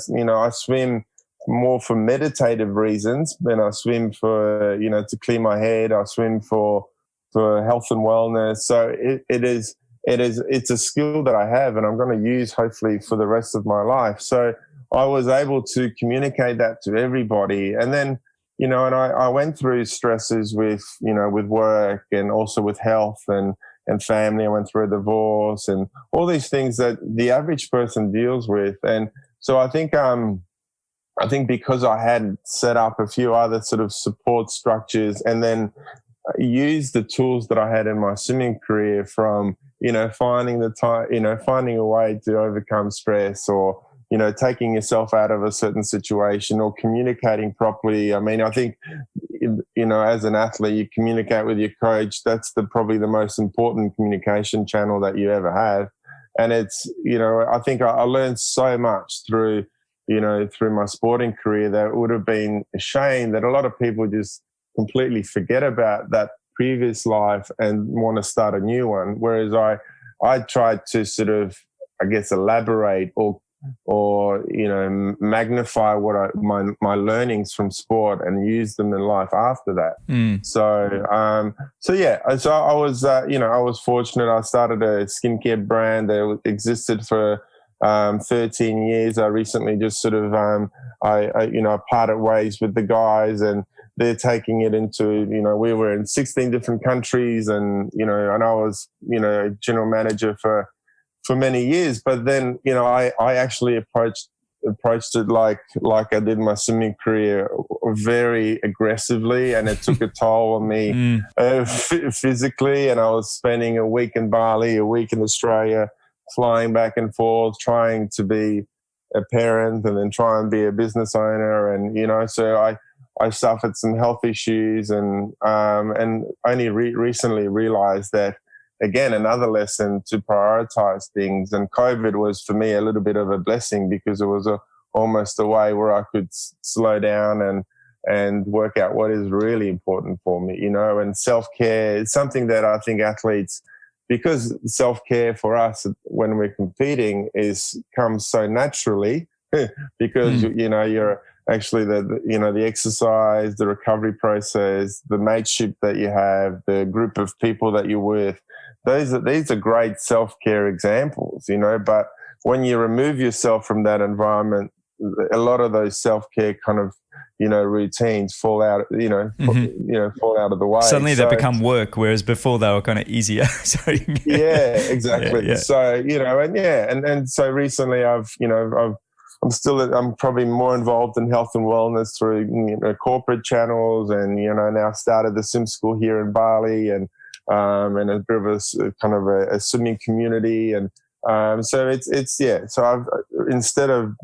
swim more for meditative reasons than I swim for, to clear my head. I swim for health and wellness. So it's a skill that I have, and I'm going to use hopefully for the rest of my life. So I was able to communicate that to everybody. And then, and I went through stresses with work and also with health and family. I went through a divorce and all these things that the average person deals with. And so I think because I had set up a few other sort of support structures and then used the tools that I had in my swimming career, from, finding the time, finding a way to overcome stress, or, taking yourself out of a certain situation, or communicating properly. I mean, I think, as an athlete, you communicate with your coach. That's probably the most important communication channel that you ever have. And it's, I think I learned so much through my sporting career that it would have been a shame that a lot of people just completely forget about that previous life and want to start a new one. Whereas I tried to sort of, I guess, elaborate or magnify what my learnings from sport and use them in life after that. So I was I was fortunate. I started a skincare brand that existed for 13 years. I recently just sort of I parted ways with the guys, and they're taking it into, we were in 16 different countries, and and I was general manager for many years. But then I actually approached it like I did my swimming career, very aggressively, and it took a toll on me physically. And I was spending a week in Bali, a week in Australia, flying back and forth, trying to be a parent and then try and be a business owner. And so I suffered some health issues, and only recently realized that, again, another lesson to prioritize things. And COVID was for me a little bit of a blessing, because it was almost a way where I could slow down and work out what is really important for me, and self-care is something that I think athletes, because self-care for us when we're competing comes so naturally, because, you're actually the exercise, the recovery process, the mateship that you have, the group of people that you're with, these are great self-care examples, but when you remove yourself from that environment, a lot of those self-care kind of, routines fall out, fall out of the way. Suddenly they become work, whereas before they were kind of easier. Yeah, exactly. Yeah. So, and so recently I'm probably more involved in health and wellness through corporate channels, and now started the sim school here in Bali, and a bit of a swimming community, and so So I've, instead of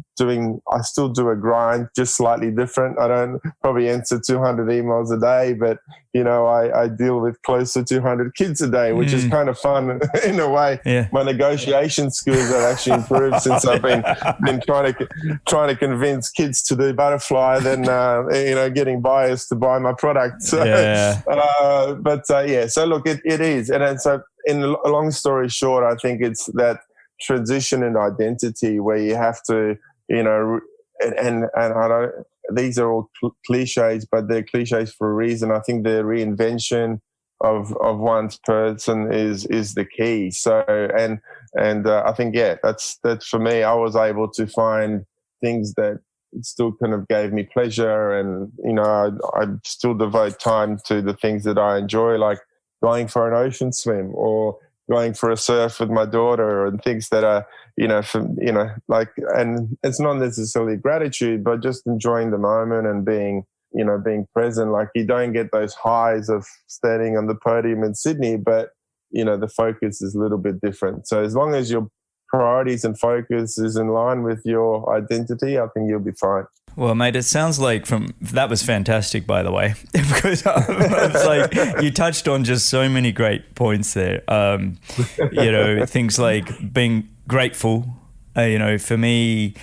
I still do a grind, just slightly different. I don't probably answer 200 emails a day, but I deal with close to 200 kids a day, which is kind of fun in a way. Yeah. My negotiation skills have actually improved since I've been trying to convince kids to do butterfly than getting buyers to buy my product. So, So look, it is, and so in a long story short, I think it's that transition in identity where you have to, and I don't. These are all cliches, but they're cliches for a reason. I think the reinvention of one's person is the key. So, and I think, that's for me. I was able to find things that still kind of gave me pleasure, and I still devote time to the things that I enjoy, like going for an ocean swim or going for a surf with my daughter and things that are, and it's not necessarily gratitude, but just enjoying the moment and being present. Like, you don't get those highs of standing on the podium in Sydney, but, the focus is a little bit different. So as long as your priorities and focus is in line with your identity, I think you'll be fine. Well, mate, it sounds like that was fantastic, by the way, because it's like you touched on just so many great points there. Things like being grateful, for me,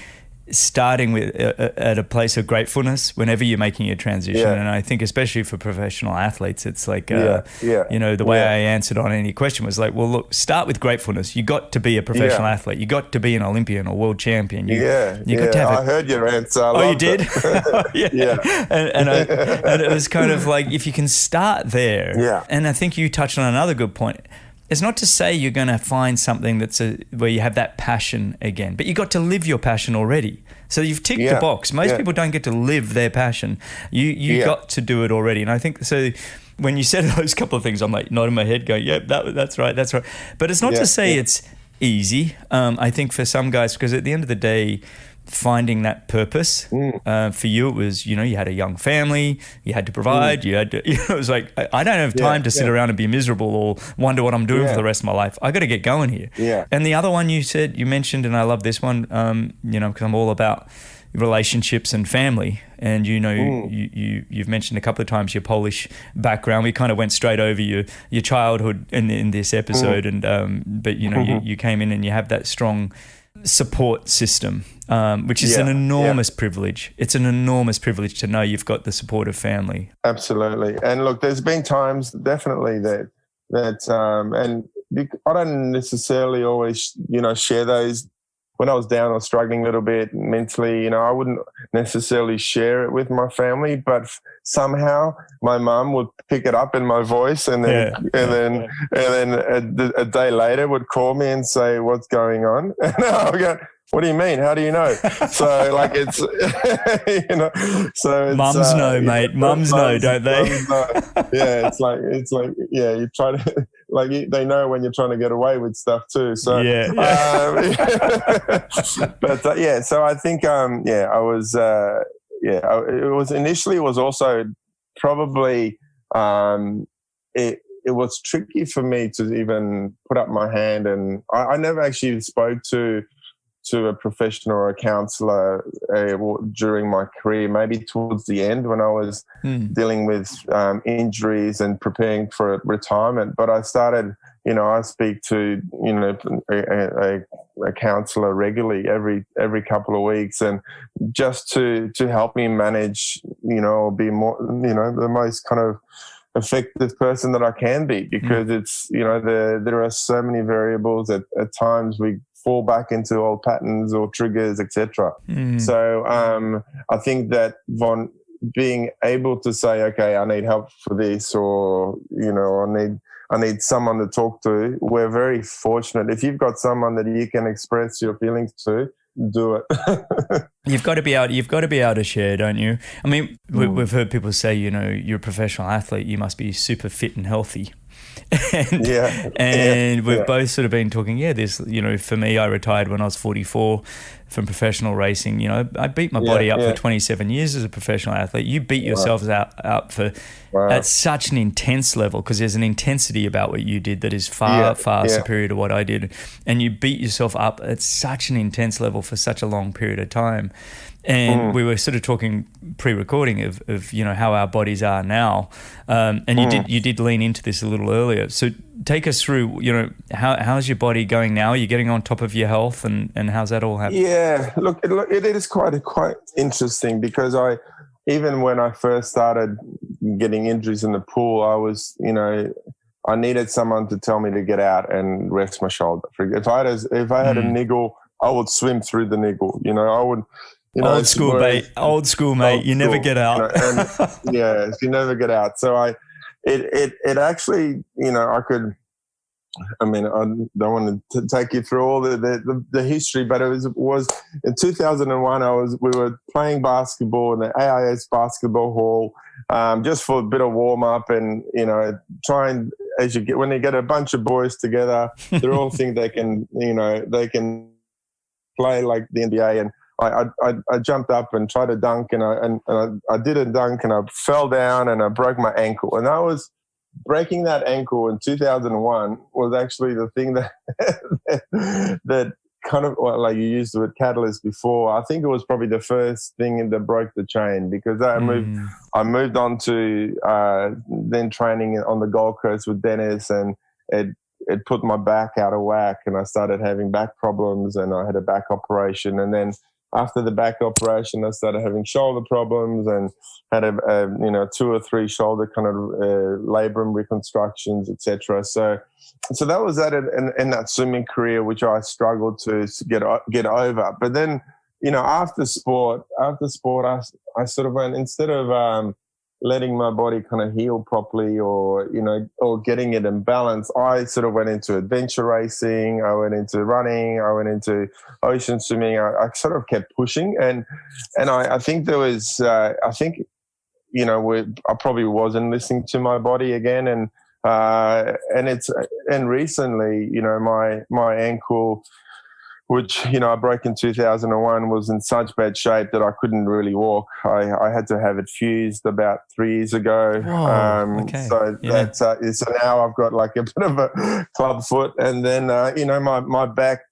starting with at a place of gratefulness whenever you're making a transition. And I think especially for professional athletes, it's like, the way I answered on any question was like, well, look, start with gratefulness. You got to be a professional athlete. You got to be an Olympian or world champion. You got to have I heard your answer. You did? And it was kind of like, if you can start there, and I think you touched on another good point. It's not to say you're going to find something that's where you have that passion again, but you got to live your passion already. So you've ticked the box. Most people don't get to live their passion. You got to do it already. And I think so. When you said those couple of things, I'm like nodding my head, going, that's right. But it's not to say it's easy. I think for some guys, because at the end of the day, finding that purpose for you, it was, you had a young family, you had to provide, you had to, it was like, I don't have time to sit around and be miserable or wonder what I'm doing for the rest of my life. I got to get going here. And the other one you mentioned, and I love this one, because I'm all about relationships and family. And you've mentioned a couple of times your Polish background. We kind of went straight over your childhood in this episode, but you came in and you have that strong support system, which is an enormous privilege. It's an enormous privilege to know you've got the support of family. Absolutely. And look, there's been times definitely that and I don't necessarily always, share those. When I was down or struggling a little bit mentally, I wouldn't necessarily share it with my family, but somehow my mum would pick it up in my voice, and then a day later would call me and say, "What's going on?" And I'll go, "What do you mean? How do you know?" So like it's, so it's, mums know, mate. Mums know, don't they? It's like you try to. Like, they know when you're trying to get away with stuff too. So, but so I think, I was, it was initially, it was also probably, it was tricky for me to even put up my hand, and I never actually spoke to a professional or a counsellor during my career, maybe towards the end when I was dealing with injuries and preparing for retirement. But I started, I speak to, a counsellor regularly every couple of weeks, and just to help me manage, or be more, the most kind of effective person that I can be, because it's, there are so many variables at times we fall back into old patterns or triggers, etc. So I think that being able to say, okay, I need help for this, or I need someone to talk to. We're very fortunate. If you've got someone that you can express your feelings to, do it. You've got to be able to share, don't you? I mean, we've heard people say, you're a professional athlete, you must be super fit and healthy. And we've both sort of been talking, this, for me, I retired when I was 44 from professional racing. I beat my body up for 27 years as a professional athlete. You beat yourselves out for at such an intense level, because there's an intensity about what you did that is far superior to what I did. And you beat yourself up at such an intense level for such a long period of time. And we were sort of talking pre-recording of how our bodies are now, and you did lean into this a little earlier. So take us through, how's your body going now? Are you getting on top of your health, and how's that all happening? Yeah, look, it is quite interesting, because even when I first started getting injuries in the pool, I was, I needed someone to tell me to get out and rest my shoulder. If I had a niggle, I would swim through the niggle. I would. Old school, mate. You never get out. You never get out. So it actually, I could. I mean, I don't want to take you through all the history, but it was in 2001. We were playing basketball in the AIS basketball hall, just for a bit of warm up, and when you get a bunch of boys together, they all think they can play like the NBA. And I jumped up and tried to dunk, and I did a dunk, and I fell down and I broke my ankle. And breaking that ankle in 2001 was actually the thing that that kind of, like you used the word catalyst before. I think it was probably the first thing that broke the chain, because I moved on to then training on the Gold Coast with Dennis, and it put my back out of whack, and I started having back problems, and I had a back operation. And then after the back operation, I started having shoulder problems and had a 2 or 3 shoulder kind of labrum reconstructions, etc. So that was that in that swimming career, which I struggled to get over. But then, after sport, I sort of went, instead of letting my body kind of heal properly, or getting it in balance, I sort of went into adventure racing. I went into running. I went into ocean swimming. I sort of kept pushing, and I think there was I probably wasn't listening to my body again, and recently, my ankle, which, I broke in 2001, was in such bad shape that I couldn't really walk. I had to have it fused about 3 years ago. Whoa, okay. So that's so now I've got like a bit of a club foot, and then my back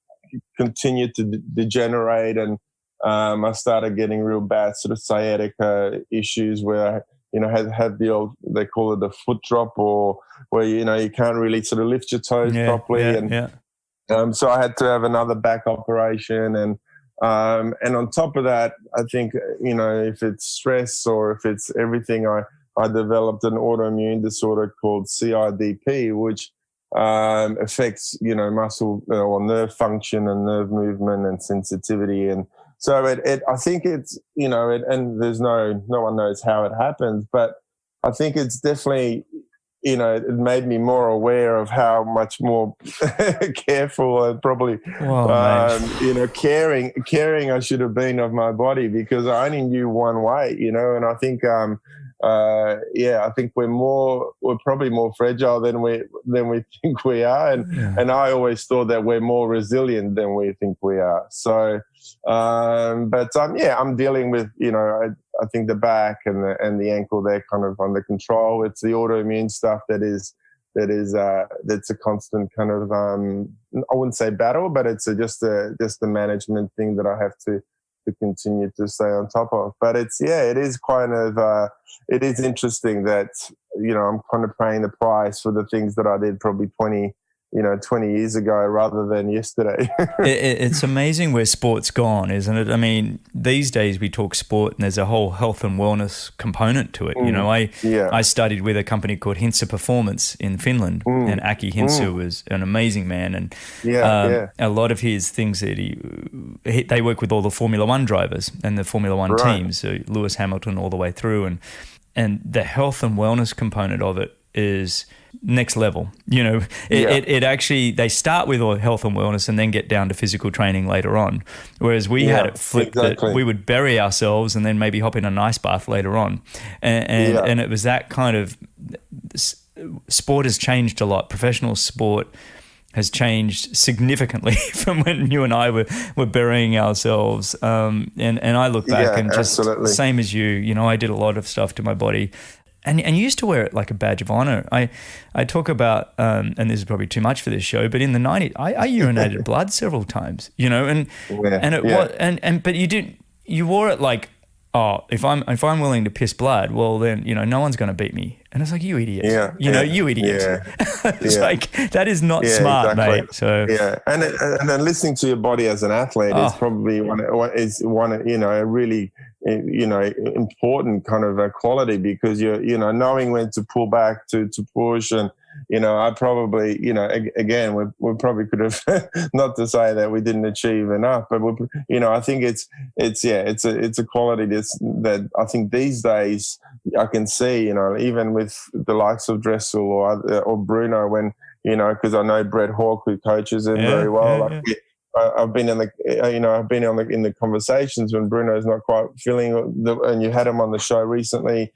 continued to degenerate, and I started getting real bad sort of sciatica issues where I had the old, they call it the foot drop, or where you can't really sort of lift your toes properly, so I had to have another back operation, and on top of that, I think if it's stress or if it's everything, I developed an autoimmune disorder called CIDP, which affects muscle or nerve function and nerve movement and sensitivity, and so I think it's and there's no one knows how it happens, but I think it's definitely. It made me more aware of how much more careful and probably, caring I should have been of my body, because I only knew one way, and I think, I think we're probably more fragile than we think we are. And I always thought that we're more resilient than we think we are. So, I'm dealing with, I think the back and the ankle, they're kind of under control. It's the autoimmune stuff that's a constant kind of I wouldn't say battle, but it's just the management thing that I have to continue to stay on top of. But it is kind of it is interesting that I'm kind of paying the price for the things that I did probably 20 years ago rather than yesterday. It's amazing where sport's gone, isn't it? I mean, these days we talk sport and there's a whole health and wellness component to it. I studied with a company called Hintsa Performance in Finland, and Aki Hintsa was an amazing man, and a lot of his things that they work with all the Formula One drivers and the Formula One teams, so Lewis Hamilton all the way through, and the health and wellness component of it is next level. It actually, they start with health and wellness and then get down to physical training later on, whereas we had it flipped, that we would bury ourselves and then maybe hop in an ice bath later on, and it was that kind of, sport has changed a lot. Professional sport has changed significantly from when you and I were burying ourselves, and I look back and just same as you, I did a lot of stuff to my body. And you used to wear it like a badge of honor. I talk about, and this is probably too much for this show, but in the 90s, I urinated blood several times, but you wore it like, if I'm willing to piss blood, well then, no one's going to beat me. And it's like, you idiot. You idiot. It's like, that is not smart, mate. So and then listening to your body as an athlete is probably one a really important kind of a quality, because you're knowing when to pull back to push, and I probably again we probably could have not to say that we didn't achieve enough, but I think it's a quality that I think these days I can see, even with the likes of Dressel or Bruno, when because I know Brett Hawke, who coaches him very well. I've been in the conversations when Bruno's not quite feeling and you had him on the show recently.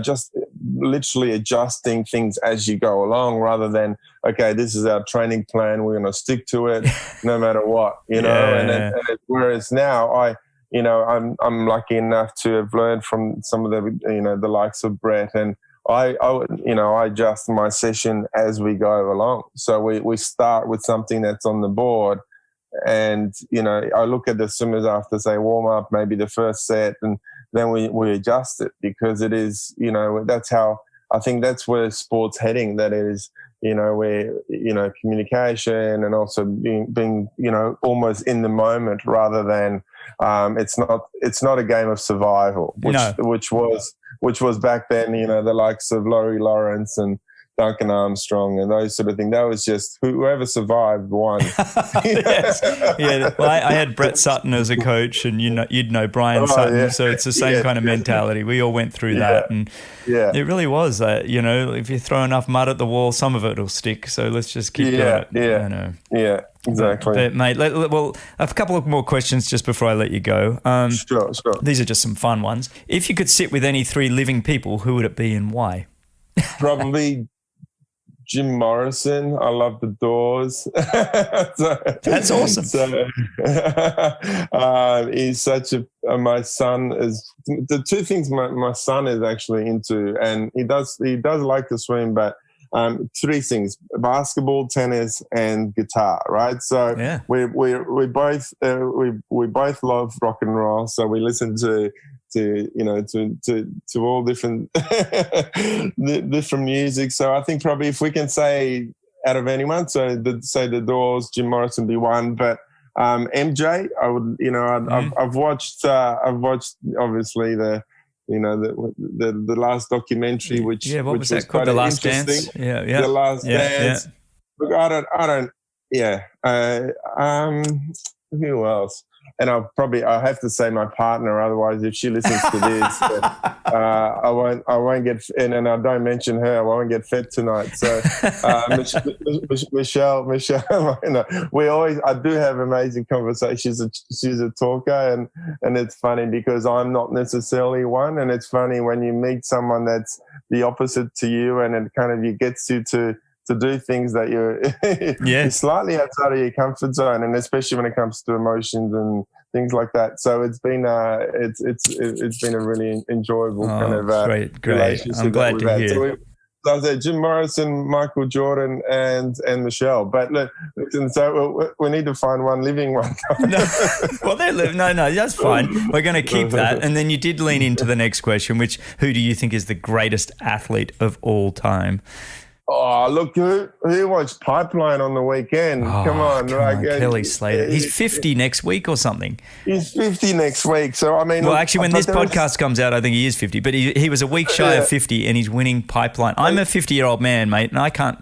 Just literally adjusting things as you go along, rather than, okay, this is our training plan, we're going to stick to it no matter what, you know. Whereas now I'm lucky enough to have learned from some of the likes of Brett, and I adjust my session as we go along. So we start with something that's on the board, and I look at the swimmers after, say, warm up, maybe the first set, and then we adjust it, because it is, that's how I think that's where sport's heading. That is, where communication, and also being almost in the moment, rather than it's not a game of survival, which was back then, the likes of Laurie Lawrence and Duncan Armstrong and those sort of things. That was just whoever survived won. Yes. Yeah. Well, I had Brett Sutton as a coach, and you'd know Brian Sutton, yeah. So it's the same kind of mentality. We all went through that, and it really was. If you throw enough mud at the wall, some of it will stick. So let's just keep doing it. Yeah, exactly. But, mate, well, I have a couple of more questions just before I let you go. Sure. These are just some fun ones. If you could sit with any 3 living people, who would it be and why? Probably Jim Morrison. I love the Doors. That's awesome. He's such my son is the 2 things my son is actually into, and he does like to swim, but 3 things: basketball, tennis, and guitar. Right. So we both love rock and roll. So we listen to all different different music. So I think probably if we can say out of anyone, say the Doors, Jim Morrison be one, but MJ, I would, I've watched obviously the last documentary, which what was that called? The Last Dance. The Last Dance. Look, I don't. Who else? And I have to say my partner, otherwise if she listens to this, I won't get, and I don't mention her, I won't get fed tonight. So Michelle, I do have amazing conversations. She's a talker, and it's funny because I'm not necessarily one, and it's funny when you meet someone that's the opposite to you, and it kind of gets you to do things that you're slightly outside of your comfort zone, and especially when it comes to emotions and things like that. So it's been it's been a really enjoyable kind of great relationship. I'm glad to hear. So I said Jim Morrison, Michael Jordan, and Michelle. But listen, so we need to find one living one. Well, they live. No, that's fine. We're going to keep that. And then you did lean into the next question, which who do you think is the greatest athlete of all time? Oh, look, who watched Pipeline on the weekend? Come on. Kelly Slater. He's 50 next week or something. He's 50 next week. So, I mean... Well, actually, when this podcast comes out, I think he is 50. But he was a week shy of 50, and he's winning Pipeline. I'm a 50-year-old man, mate, and I can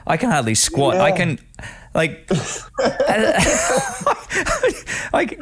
hardly squat. Yeah. I can...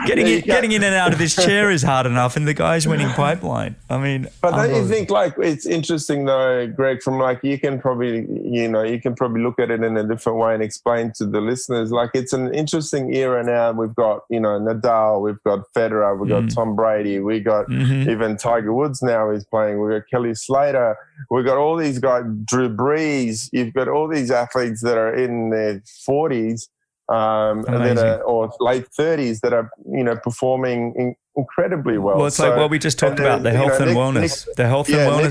getting in and out of this chair is hard enough, and the guy's winning Pipeline. I mean, but don't you think it's interesting though, Greg? From you can probably look at it in a different way and explain to the listeners. It's an interesting era now. We've got Nadal, we've got Federer, we've got Tom Brady, we got even Tiger Woods now is playing. We've got Kelly Slater. We've got all these guys, Drew Brees. You've got all these athletes that are in their 40s or late 30s that are performing incredibly well. Well, it's like what we just talked about, the health and wellness,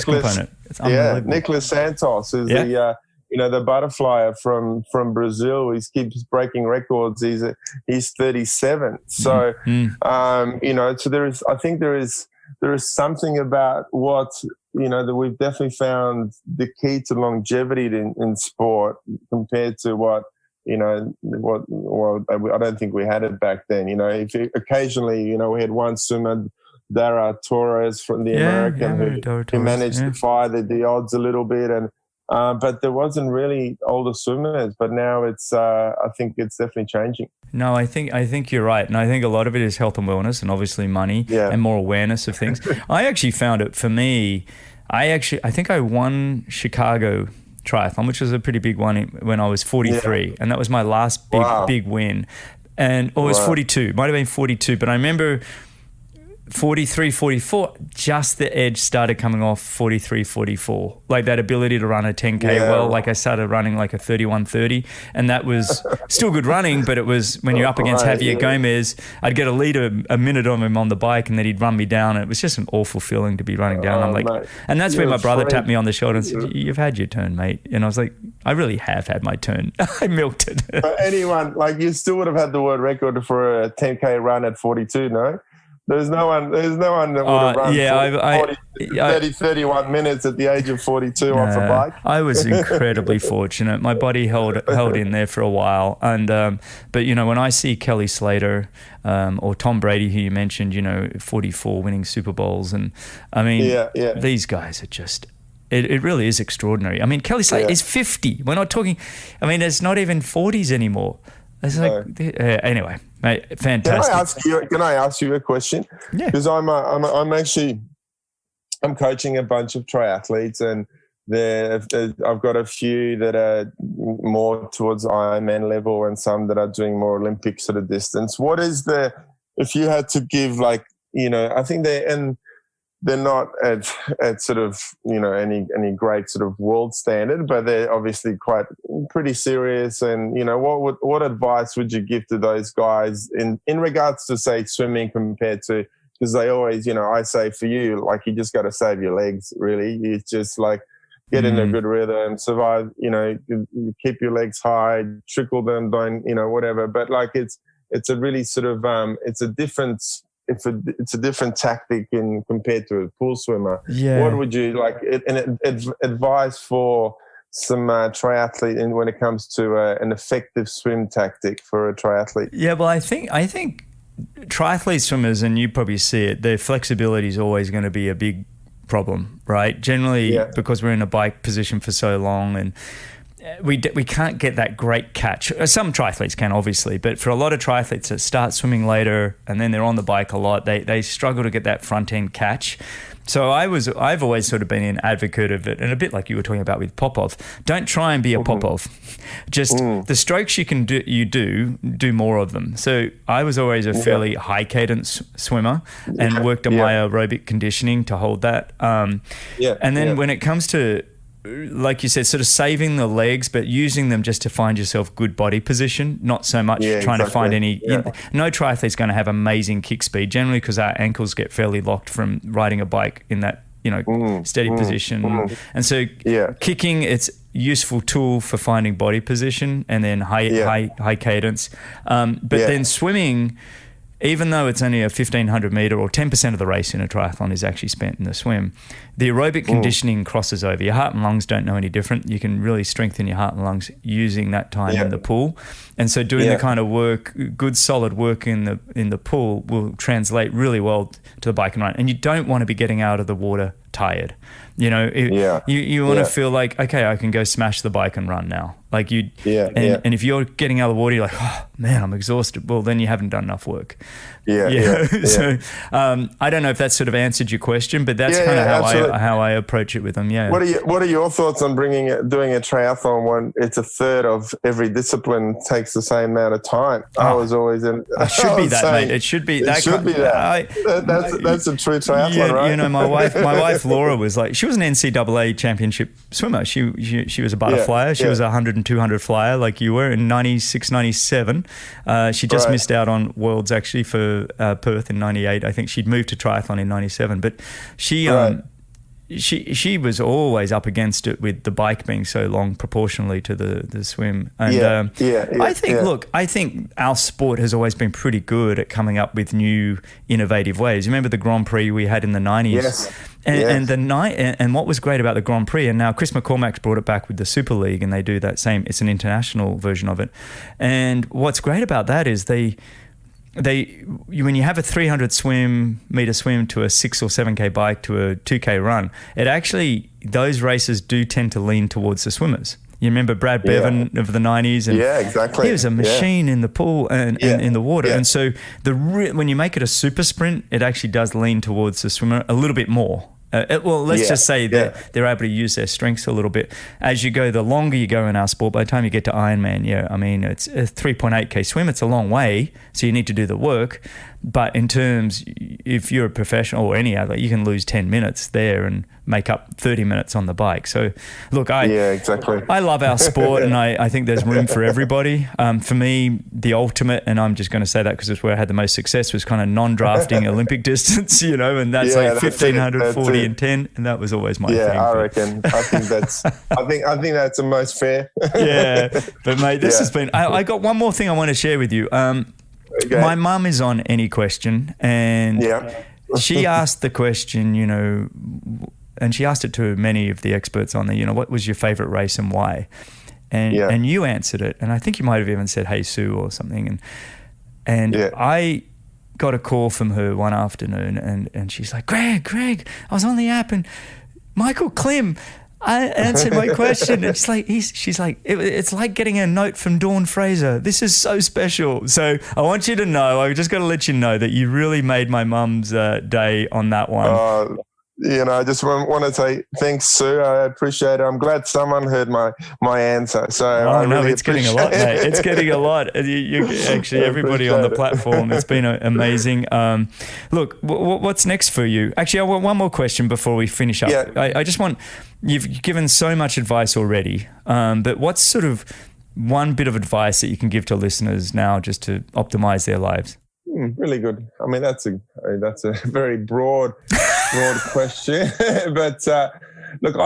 component. It's unbelievable. Nicholas Santos is the butterflyer from Brazil. He keeps breaking records. He's 37. So so there is something about what that we've definitely found the key to longevity in sport compared to what I don't think we had it back then. If occasionally, we had one swimmer, Dara Torres from the American, who managed to fire the odds a little bit, and but there wasn't really older swimmers. But now it's, I think it's definitely changing. No, I think you're right, and I think a lot of it is health and wellness, and obviously money and more awareness of things. I actually found it for me. I think I won Chicago triathlon, which was a pretty big one when I was 43, and that was my last big win. Or it was 42, might have been 42, but I remember 43, 44, just the edge started coming off 43, 44. Like that ability to run a 10K well. Like I started running like a 31:30, and that was still good running, but it was when you're up against Javier Gomez, I'd get a minute on him on the bike, and then he'd run me down, and it was just an awful feeling to be running down. I'm like, mate, and that's where my brother tapped me on the shoulder and said, "You've had your turn, mate." And I was like, I really have had my turn. I milked it. But anyone, like, you still would have had the world record for a 10K run at 42, no? There's no one that would have run 31 minutes at the age of 42 off a bike. I was incredibly fortunate. My body held in there for a while. And but, you know, when I see Kelly Slater or Tom Brady, who you mentioned, you know, 44 winning Super Bowls. And, I mean, these guys are just... It really is extraordinary. I mean, Kelly Slater is 50. We're not talking... I mean, it's not even 40s anymore. It's like, anyway, mate, fantastic. Can I ask you a question? Yeah. Because I'm coaching a bunch of triathletes, and I've got a few that are more towards Ironman level, and some that are doing more Olympic sort of distance. What is if you had to give, like, you know, I think they're not at sort of, you know, any great sort of world standard, but they're obviously pretty serious. And, you know, what advice would you give to those guys in regards to, say, swimming compared to, because they always, you know, I say for you, like, you just got to save your legs, really. It's just like get in a good rhythm, survive, you know, you keep your legs high, trickle them, don't, you know, whatever. But like, it's a really sort of, it's a different tactic compared to a pool swimmer. Yeah. What would you like advice for some triathlete and when it comes to an effective swim tactic for a triathlete? Yeah, well, I think triathlete swimmers, and you probably see it, their flexibility is always going to be a big problem, right? Generally, because we're in a bike position for so long, and we can't get that great catch. Some triathletes can, obviously, but for a lot of triathletes that start swimming later and then they're on the bike a lot, they struggle to get that front end catch. So I've always sort of been an advocate of it, and a bit like you were talking about with Popov. Don't try and be a Popov. Just the strokes you can do more of them. So I was always a fairly high cadence swimmer and worked on my aerobic conditioning to hold that. And then when it comes to, like you said, sort of saving the legs, but using them just to find yourself good body position, not so much trying to find any... No triathlete's going to have amazing kick speed, generally because our ankles get fairly locked from riding a bike in that, you know, steady position. And so kicking, it's useful tool for finding body position, and then high cadence. But then swimming... Even though it's only a 1,500 metre or 10% of the race in a triathlon is actually spent in the swim, the aerobic conditioning crosses over. Your heart and lungs don't know any different. You can really strengthen your heart and lungs using that time in the pool. And so doing the kind of work, good solid work in the pool will translate really well to the bike and run. And you don't want to be getting out of the water tired. You know, you want to feel like, okay, I can go smash the bike and run now. Like and if you're getting out of the water, you're like, oh man, I'm exhausted. Well, then you haven't done enough work. So I don't know if that sort of answered your question, but that's kind of how I approach it with them. Yeah. What are your thoughts on doing a triathlon when it's a third of every discipline takes the same amount of time? I was always in. It should be that, mate. It should be that. That's a true triathlon, right? You know, my wife Laura was like, she was an NCAA championship swimmer. She was a butterflyer. She was a 100 and 200 flyer like you were in 96, 97. She just missed out on Worlds actually for Perth in 98. I think she'd moved to triathlon in 97, but she was always up against it with the bike being so long proportionally to the swim. And I think our sport has always been pretty good at coming up with new innovative ways. Remember the Grand Prix we had in the 90s? Yes. And what was great about the Grand Prix, and now Chris McCormack's brought it back with the Super League, and they do that same. It's an international version of it. And what's great about that is when you have a 300 meter swim to a 6 or 7K bike to a 2K run, those races do tend to lean towards the swimmers. You remember Brad Bevan of the 90s? And exactly. He was a machine in the pool and in the water. And so when you make it a super sprint, it actually does lean towards the swimmer a little bit more. Let's just say that they're able to use their strengths a little bit. As you go, the longer you go in our sport, by the time you get to Ironman, I mean, it's a 3.8K swim. It's a long way, so you need to do the work. But in terms, if you're a professional or any other, you can lose 10 minutes there and make up 30 minutes on the bike. So, look, exactly. I love our sport, and I think there's room for everybody. For me, the ultimate, and I'm just going to say that because it's where I had the most success, was kind of non-drafting Olympic distance, you know, and that's like 1,500, 40 and 10, and that was always my thing. Yeah, I reckon. I think that's the most fair. Yeah, but mate, this has been. I got one more thing I want to share with you. Okay. My mum is on AnyQuestion, and she asked the question, you know, and she asked it to many of the experts on there, you know, what was your favorite race and why? And you answered it, and I think you might have even said "Hey Sue" or something, and I got a call from her one afternoon, and she's like, Greg, I was on the app, and Michael Klim answered my question. And she's like, it's like getting a note from Dawn Fraser. This is so special. So I want you to know, I just got to let you know that you really made my mum's day on that one. You know, I just want to say thanks, Sue. I appreciate it. I'm glad someone heard my answer. So it's getting a lot, mate. It's getting a lot. You actually, everybody on the platform, it's been amazing. Look, what's next for you? Actually, I want one more question before we finish up. Yeah. I just want, you've given so much advice already, but what's sort of one bit of advice that you can give to listeners now just to optimize their lives? Really good. I mean, that's a very broad question, but look,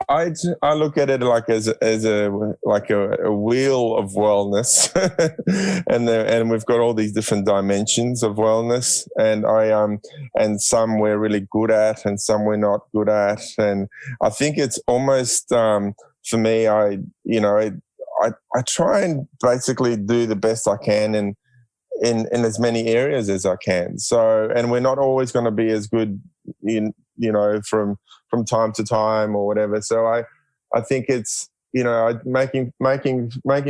I look at it like as a wheel of wellness, and we've got all these different dimensions of wellness, and some we're really good at, and some we're not good at, and I think it's almost for me, I try and basically do the best I can in as many areas as I can. So, and we're not always going to be as good from time to time or whatever. So I think it's, making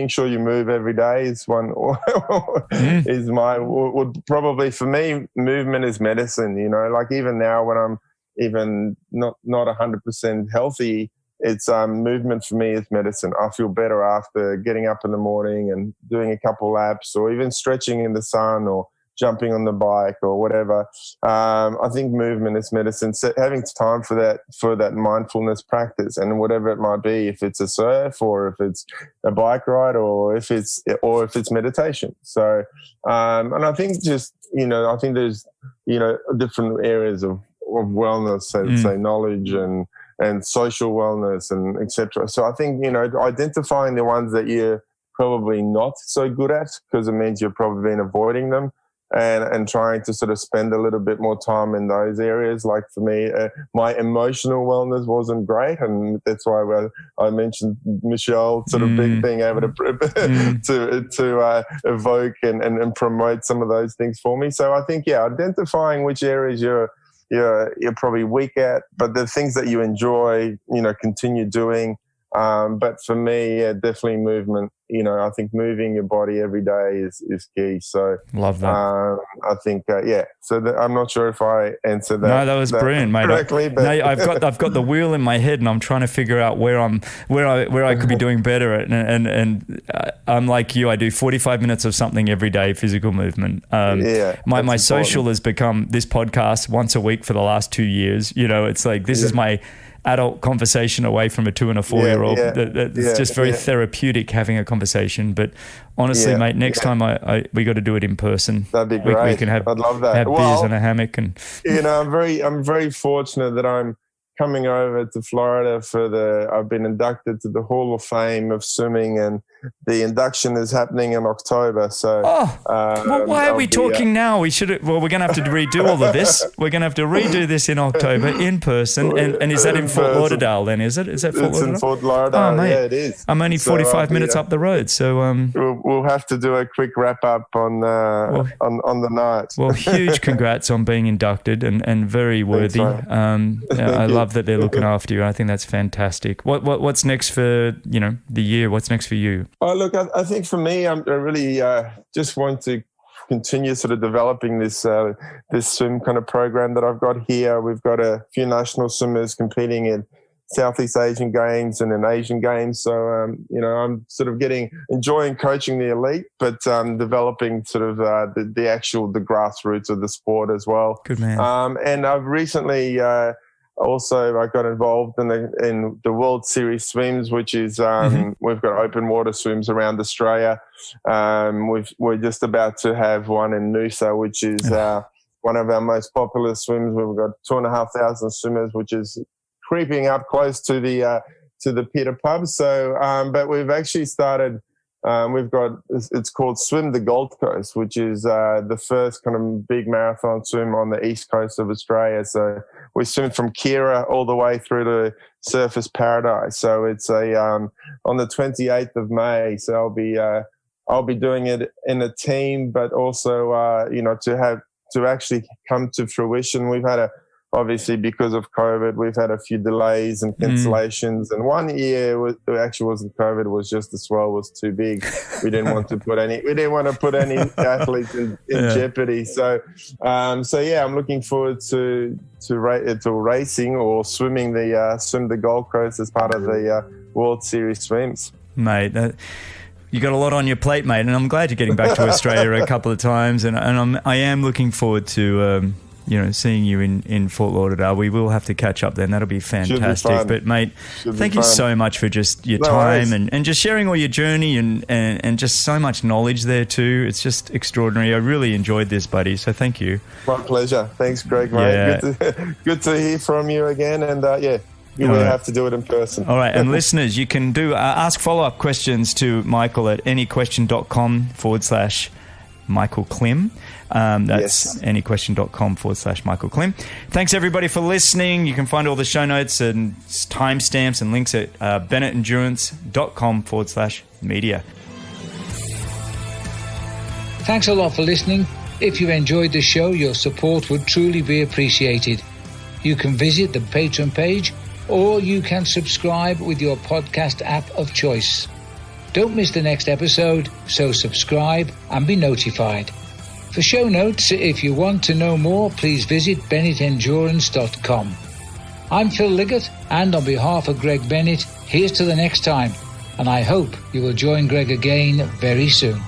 sure you move every day is one, would probably, for me, movement is medicine, like even now when I'm even not 100% healthy, it's movement for me is medicine. I feel better after getting up in the morning and doing a couple laps, or even stretching in the sun, or jumping on the bike, or whatever. I think movement is medicine. So having time for that mindfulness practice, and whatever it might be, if it's a surf, or if it's a bike ride, or if it's meditation. So, and I think just I think there's different areas of wellness, say knowledge and social wellness and etc. So I think, identifying the ones that you're probably not so good at, because it means you've probably been avoiding them, and trying to sort of spend a little bit more time in those areas. Like for me, my emotional wellness wasn't great, and that's why I mentioned Michelle sort of being able to evoke and promote some of those things for me. So I think, identifying which areas you're probably weak at, but the things that you enjoy, continue doing. But for me, definitely movement. I think moving your body every day is key. So love that. I think, So I'm not sure if I answered that. No, that was brilliant, mate. Correctly, but I've got the wheel in my head, and I'm trying to figure out where I could be doing better at. And I'm like you. I do 45 minutes of something every day, physical movement. My social has become this podcast once a week for the last 2 years. It's like this is my adult conversation away from a 2 and a 4-year-old. It's just very therapeutic having a conversation. But honestly, mate, next time we got to do it in person. That'd be great. We can I'd love that. Have beers in a hammock, and I'm very fortunate that I'm coming over to Florida I've been inducted to the Hall of Fame of swimming, and the induction is happening in October. So, why are we talking now? We're going to have to redo all of this. We're going to have to redo this in October in person. And is that in Fort Lauderdale then? Is it? Is that Fort Lauderdale? It's in Fort Lauderdale. Oh, mate, yeah, it is. I'm only 45 minutes up the road. So, we'll have to do a quick wrap up on the night. Well, huge congrats on being inducted, and very worthy. I love that they're looking after you. I think that's fantastic. What's next for the year? What's next for you? Oh, look, I think for me, I really just want to continue sort of developing this swim kind of program that I've got here. We've got a few national swimmers competing in Southeast Asian Games and in Asian Games. So, I'm sort of enjoying coaching the elite, but developing sort of the grassroots of the sport as well. Good man. And I've recently also I got involved in the World Series swims, which is we've got open water swims around Australia. We're just about to have one in Noosa, which is one of our most popular swims. We've got 2,500 swimmers, which is creeping up close to the Peter pub. So, but we've actually started. It's called Swim the Gold Coast, which is the first kind of big marathon swim on the east coast of Australia. So we swim from Kira all the way through to Surfers Paradise. So it's on the 28th of May. So I'll be doing it in a team, but also to actually come to fruition. We've had obviously because of COVID, we've had a few delays and cancellations. And 1 year it actually wasn't COVID; it was just the swell was too big. We didn't want to put any athletes in jeopardy. So I'm looking forward to racing or swimming swim the Gold Coast as part of the World Series swims, mate. You got a lot on your plate, mate, and I'm glad you're getting back to Australia a couple of times. And I am looking forward to seeing you in Fort Lauderdale. We will have to catch up then. That'll be fantastic. But mate, thank you so much for just your time and just sharing all your journey and just so much knowledge there too. It's just extraordinary. I really enjoyed this, buddy. So thank you. My pleasure. Thanks, Greg, mate. Yeah. Good to hear from you again. And we will have to do it in person. All right. And listeners, you can do ask follow-up questions to Michael at anyquestion.com/Michael Klim. That's anyquestion.com/Michael Klim. Thanks everybody for listening. You can find all the show notes and timestamps and links at bennettendurance.com/media. Thanks a lot for listening. If you enjoyed the show, your support would truly be appreciated. You can visit the Patreon page or you can subscribe with your podcast app of choice. Don't miss the next episode, so subscribe and be notified. For show notes, if you want to know more, please visit bennettendurance.com. I'm Phil Liggett, and on behalf of Greg Bennett, here's to the next time, and I hope you will join Greg again very soon.